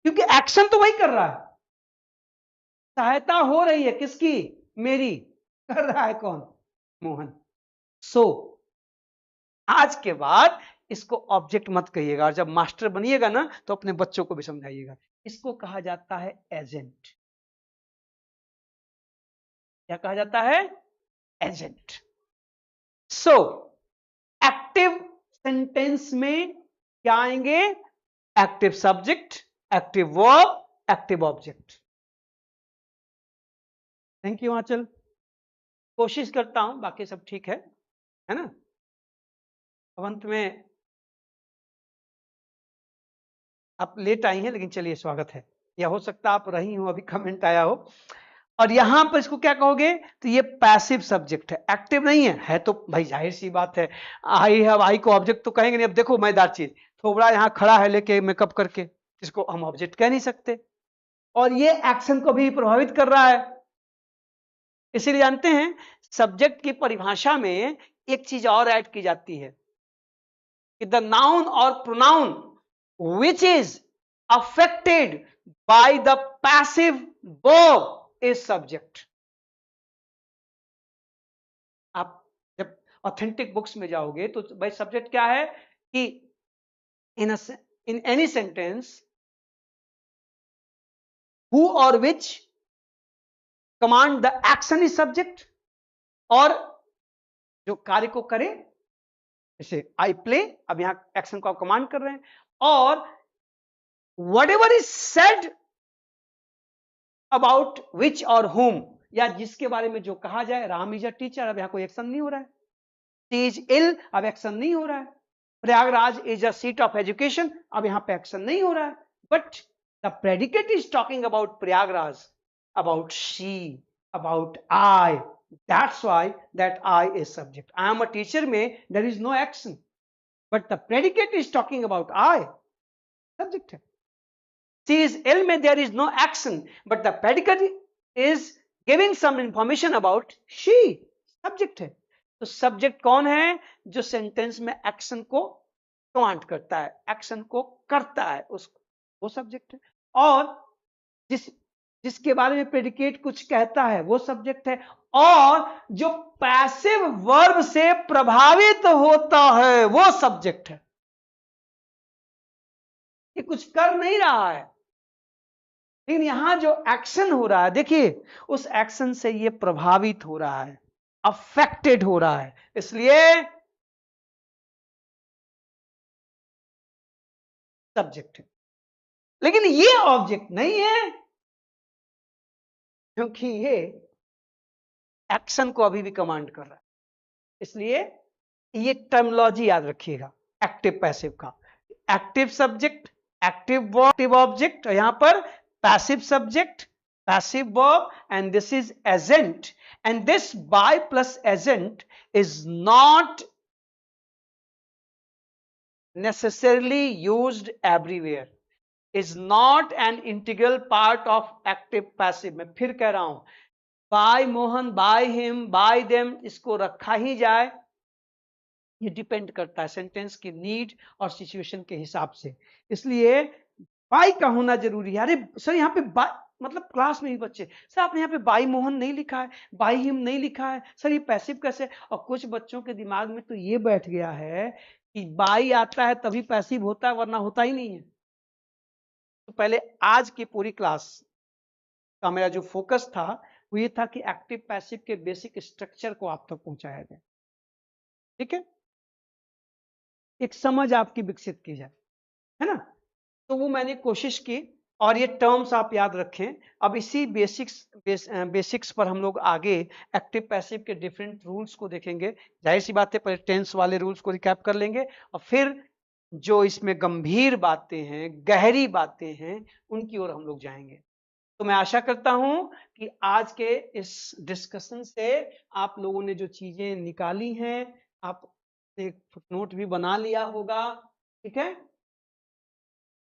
क्योंकि एक्शन तो वही कर रहा है, सहायता हो रही है किसकी? मेरी। कर रहा है कौन? मोहन। सो आज के बाद इसको ऑब्जेक्ट मत कहिएगा, और जब मास्टर बनिएगा ना तो अपने बच्चों को भी समझाइएगा। इसको कहा जाता है एजेंट। क्या कहा जाता है? एजेंट। सो एक्टिव सेंटेंस में क्या आएंगे? Active subject, active verb, active object. Thank you Aanchal. कोशिश करता हूं, बाकी सब ठीक है ना? अब अंत में आप लेट आई हैं, लेकिन चलिए स्वागत है, या हो सकता आप रही हो, अभी कमेंट आया हो। और यहां पर इसको क्या कहोगे? तो ये पैसिव सब्जेक्ट है, एक्टिव नहीं है तो भाई जाहिर सी बात है, आई है, आई को ऑब्जेक्ट तो कहेंगे नहीं। अब देखो मजेदार चीज, थोबड़ा यहां खड़ा है लेके मेकअप करके, इसको हम ऑब्जेक्ट कह नहीं सकते, और ये एक्शन को भी प्रभावित कर रहा है। इसीलिए जानते हैं सब्जेक्ट की परिभाषा में एक चीज और ऐड की जाती है कि द नाउन और pronoun which is affected by the passive verb is subject। आप जब ऑथेंटिक बुक्स में जाओगे तो भाई सब्जेक्ट क्या है कि in any sentence who or which command the action is subject, और जो कार्य को करे, जैसे आई प्ले, अब यहां एक्शन को आप कमांड कर रहे हैं, और whatever is said about which और whom, या जिसके बारे में जो कहा जाए, राम इज अ टीचर, अब यहां कोई एक्शन नहीं हो रहा है। शी इज इल, अब एक्शन नहीं हो रहा है। Prayagraj is a seat of education, अब यहां पे एक्शन नहीं हो रहा है। But the predicate is talking about Prayagraj, about she, about I, that's why that I is subject. I am a teacher में there is no action, but the predicate is talking about I, subject है। She is ill में there is no action, but the predicate is giving some information about she, subject है। तो subject कौन है? जो sentence में action को command करता है, एक्शन को करता है, उसको, वो सब्जेक्ट है। और जिसके बारे में प्रेडिकेट कुछ कहता है वो सब्जेक्ट है। और जो पैसिव वर्ब से प्रभावित होता है वो सब्जेक्ट है। ये कुछ कर नहीं रहा है, लेकिन यहां जो एक्शन हो रहा है, देखिए उस एक्शन से ये प्रभावित हो रहा है, अफेक्टेड हो रहा है, इसलिए सब्जेक्ट है। लेकिन ये ऑब्जेक्ट नहीं है, क्योंकि ये एक्शन को अभी भी कमांड कर रहा है। इसलिए ये टर्मिनोलॉजी याद रखिएगा एक्टिव पैसिव का। एक्टिव सब्जेक्ट, एक्टिव ऑब्जेक्ट, यहां पर passive subject, passive verb, and this is agent, and this by plus agent is not necessarily used everywhere, is not an integral part of active passive। मैं फिर कह रहा हूं, by Mohan, by him, by them, इसको रखा ही जाए, ये depend करता है सेंटेंस की नीड और सिचुएशन के हिसाब से। इसलिए बाई का होना जरूरी है। अरे सर यहाँ पे बाई मतलब क्लास में ही बच्चे, सर आपने यहाँ पे बाई मोहन नहीं लिखा है, बाई हिम नहीं लिखा है, सर ये पैसिव कैसे? और कुछ बच्चों के दिमाग में तो ये बैठ गया है कि बाई आता है तभी पैसिव होता है, वरना होता ही नहीं है। तो पहले आज की पूरी क्लास का मेरा जो फोकस था वो ये था कि एक्टिव पैसिव के बेसिक स्ट्रक्चर को आप तक पहुंचाया जाए, ठीक है, एक समझ आपकी विकसित की जाए, है ना। तो वो मैंने कोशिश की, और ये टर्म्स आप याद रखें। अब इसी बेसिक्स पर हम लोग आगे एक्टिव पैसिव के डिफरेंट रूल्स को देखेंगे। जाहिर सी बात है, पहले टेंस वाले रूल्स को रिकैप कर लेंगे, और फिर जो इसमें गंभीर बातें हैं, गहरी बातें हैं, उनकी ओर हम लोग जाएंगे। तो मैं आशा करता हूं कि आज के इस डिस्कशन से आप लोगों ने जो चीजें निकाली हैं, आपने एक फुटनोट भी बना लिया होगा, ठीक है,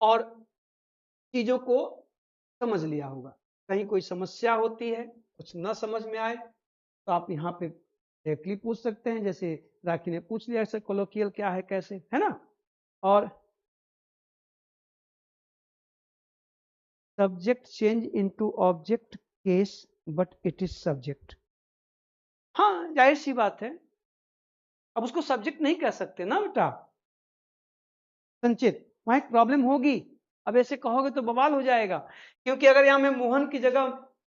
और चीजों को समझ लिया होगा। कहीं कोई समस्या होती है, कुछ न समझ में आए, तो आप यहाँ पे डायरेक्टली पूछ सकते हैं, जैसे राखी ने पूछ लिया, ऐसे कोलोकियल क्या है, कैसे, है ना। और subject change into object case but it is subject. हाँ, जाहिर सी बात है, अब उसको सब्जेक्ट नहीं कह सकते ना बेटा संचित, वहां एक प्रॉब्लम होगी। अब ऐसे कहोगे तो बवाल हो जाएगा, क्योंकि अगर यहां मैं मोहन की जगह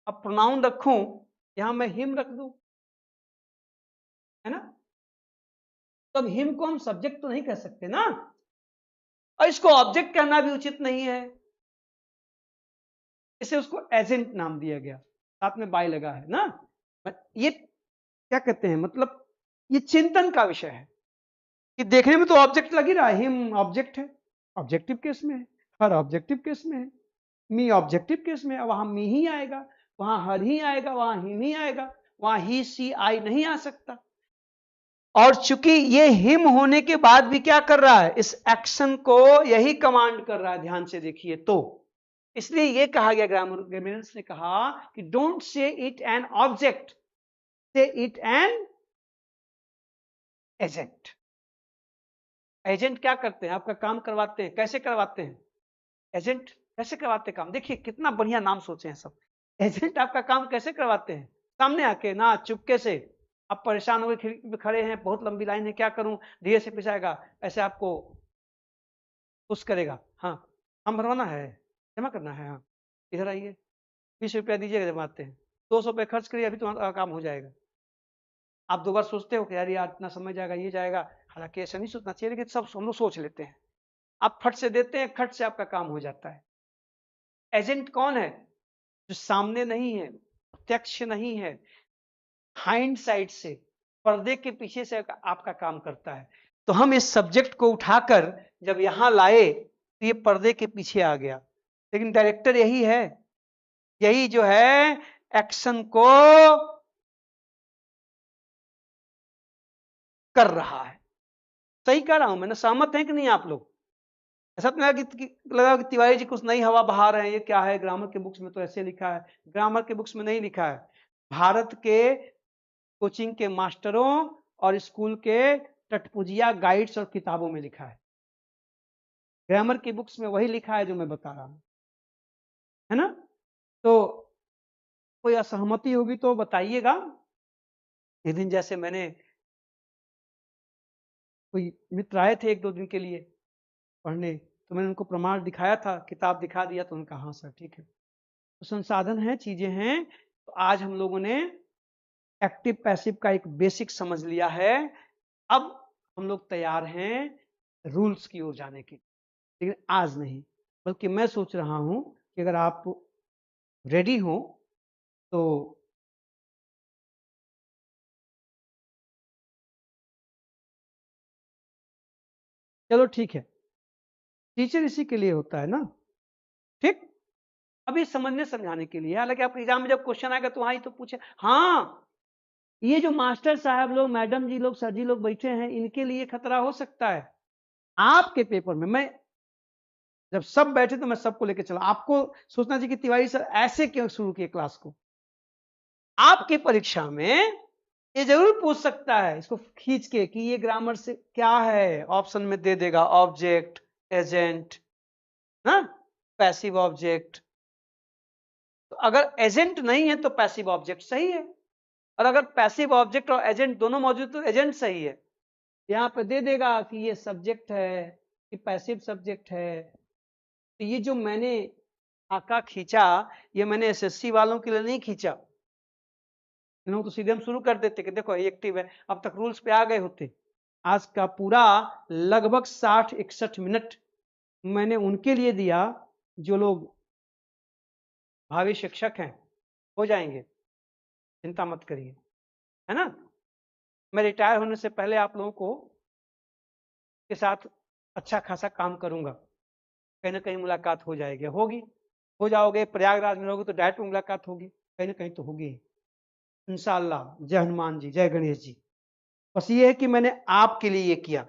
अब प्रोनाउन रखूं, यहां मैं हिम रख दूं, है ना, तब हिम को हम सब्जेक्ट तो नहीं कह सकते ना, और इसको ऑब्जेक्ट कहना भी उचित नहीं है, इसे उसको एजेंट नाम दिया गया, साथ में बाई लगा है ना। ये क्या कहते हैं, मतलब ये चिंतन का विषय है कि देखने में तो ऑब्जेक्ट लग ही रहा है, हिम ऑब्जेक्ट है, ऑब्जेक्टिव केस में है, हर ऑब्जेक्टिव केस में है, मी ऑब्जेक्टिव केस में है, वहां मी ही आएगा, वहां हर ही आएगा, वहां हिम ही आएगा, वहां ही सी आई नहीं आ सकता। और चूंकि ये हिम होने के बाद भी क्या कर रहा है, इस एक्शन को यही कमांड कर रहा है, ध्यान से देखिए तो, इसलिए ये कहा गया, ग्रामर्स ने कहा कि don't say it an object, से इट एन एजेंट। एजेंट क्या करते हैं, आपका काम करवाते हैं, कैसे करवाते हैं, एजेंट कैसे करवाते हैं काम, देखिए कितना बढ़िया नाम सोचे हैं सब। एजेंट आपका काम कैसे करवाते हैं, सामने आके ना, चुपके से, आप परेशान हो गए, खिड़की पे खड़े हैं, बहुत लंबी लाइन है, क्या करूं, धीरे से पिछाएगा, ऐसे आपको पुश करेगा, हाँ हम भरवाना है, जमा करना है, हाँ इधर आइए, 20 रुपया दीजिएगा, जमाते हैं, 200 रुपये खर्च करिए, अभी तुम्हारा काम हो जाएगा। आप 2 बार सोचते हो कि यार यार इतना समय जाएगा, ये जाएगा, हालांकि ऐसा नहीं सोचना चाहिए, लेकिन सब हम लोग सोच लेते हैं। आप फट से देते हैं, खट से आपका काम हो जाता है। एजेंट कौन है, जो सामने नहीं है, प्रत्यक्ष नहीं है, हाइंड साइड से, पर्दे के पीछे से आपका काम करता है। तो हम इस सब्जेक्ट को उठाकर जब यहां लाए, तो ये पर्दे के पीछे आ गया, लेकिन डायरेक्टर यही है, यही जो है एक्शन को कर रहा है। सही कह रहा हूं मैंने, सहमत है कि नहीं आप लोग। ऐसा तो लगा कि तिवारी जी कुछ नई हवा बहा रहे हैं, ये क्या है, ग्रामर के बुक्स में तो ऐसे लिखा है, ग्रामर के बुक्स में नहीं लिखा है, भारत के कोचिंग के मास्टरों और स्कूल के टटपुजिया गाइड्स और किताबों में लिखा है। ग्रामर की बुक्स में वही लिखा है जो मैं बता रहा हूं, है ना। तो कोई असहमति होगी तो बताइएगा। एक दिन जैसे मैंने, कोई मित्र आए थे 1-2 दिन के लिए पढ़ने, तो मैंने उनको प्रमाण दिखाया था, किताब दिखा दिया, तो उन्होंने कहा हाँ सर ठीक है। तो संसाधन है, चीजें हैं। तो आज हम लोगों ने एक्टिव पैसिव का एक बेसिक समझ लिया है। अब हम लोग तैयार हैं रूल्स की ओर जाने के, लेकिन आज नहीं, बल्कि मैं सोच रहा हूं कि अगर आप रेडी हो तो चलो ठीक है, टीचर इसी के लिए होता है ना, ठीक। अभी समझने समझाने के लिए, हालांकि आपके एग्जाम में जब क्वेश्चन आएगा तो हाँ, तो पूछे, हाँ ये जो मास्टर साहब लोग, मैडम जी लोग, सर जी लोग बैठे हैं, इनके लिए खतरा हो सकता है। आपके पेपर में मैं जब सब बैठे तो मैं सबको लेकर चला, आपको सोचना चाहिए कि तिवारी सर ऐसे क्यों शुरू किए क्लास को। आपकी परीक्षा में ये जरूर पूछ सकता है, इसको खींच के, कि ये ग्रामर से क्या है, ऑप्शन में दे देगा, ऑब्जेक्ट, एजेंट, ना, पैसिव ऑब्जेक्ट। तो अगर एजेंट नहीं है तो पैसिव ऑब्जेक्ट सही है, और अगर पैसिव ऑब्जेक्ट और एजेंट दोनों मौजूद तो एजेंट सही है। यहाँ पे दे देगा कि ये सब्जेक्ट है, कि पैसिव सब्जेक्ट है। तो ये जो मैंने आका खींचा, ये मैंने एसएससी वालों के लिए नहीं खींचा, लोग तो सीधे हम शुरू कर देते कि देखो ये एक्टिव है, अब तक रूल्स पे आ गए होते। आज का पूरा लगभग 60-61 मिनट मैंने उनके लिए दिया जो लोग भावी शिक्षक हैं, हो जाएंगे, चिंता मत करिए, है ना। मैं रिटायर होने से पहले आप लोगों को के साथ अच्छा खासा काम करूंगा, कहीं ना कहीं मुलाकात हो जाएगी, होगी, हो जाओगे, प्रयागराज में रहोगे तो डायरेक्ट मुलाकात होगी, कहीं ना कहीं तो होगी इंशाअल्लाह। जय हनुमान जी, जय गणेश जी। बस ये है कि मैंने आपके लिए ये किया,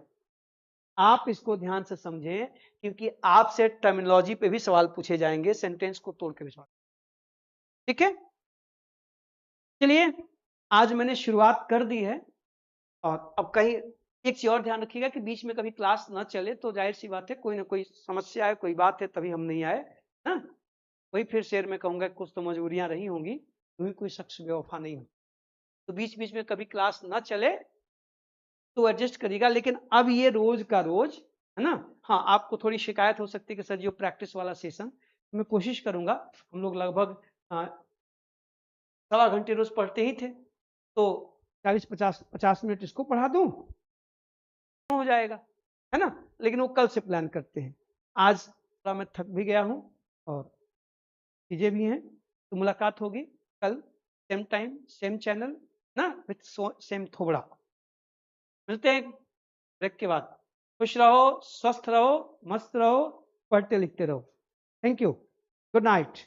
आप इसको ध्यान से समझें, क्योंकि आपसे टर्मिनोलॉजी पे भी सवाल पूछे जाएंगे, सेंटेंस को तोड़ के भी सवाल, ठीक है। चलिए, आज मैंने शुरुआत कर दी है, और अब कहीं एक चीज और ध्यान रखिएगा कि बीच में कभी क्लास ना चले तो जाहिर सी बात है कोई ना कोई समस्या है, कोई बात है, तभी हम नहीं आए, हाँ। वही फिर शेर में कहूंगा, कुछ तो मजबूरियां रही होंगी, क्योंकि कोई शख्स बेवफा नहीं हो, तो बीच बीच में कभी क्लास ना चले तो एडजस्ट करिएगा, लेकिन अब ये रोज का रोज, है ना। हाँ, आपको थोड़ी शिकायत हो सकती है कि सर जो प्रैक्टिस वाला सेशन, मैं कोशिश करूंगा, हम लोग लगभग 1.25 घंटे रोज पढ़ते ही थे, तो 40-50 मिनट इसको पढ़ा दूं, हो जाएगा, है ना। लेकिन वो कल से प्लान करते हैं, आज थोड़ा मैं थक भी गया हूं और चीजें भी हैं, तो मुलाकात होगी कल, सेम टाइम सेम चैनल ना, विथ सेम थोबड़ा। मिलते हैं ब्रेक के बाद। खुश रहो, स्वस्थ रहो, मस्त रहो, पढ़ते लिखते रहो। Thank you, good night.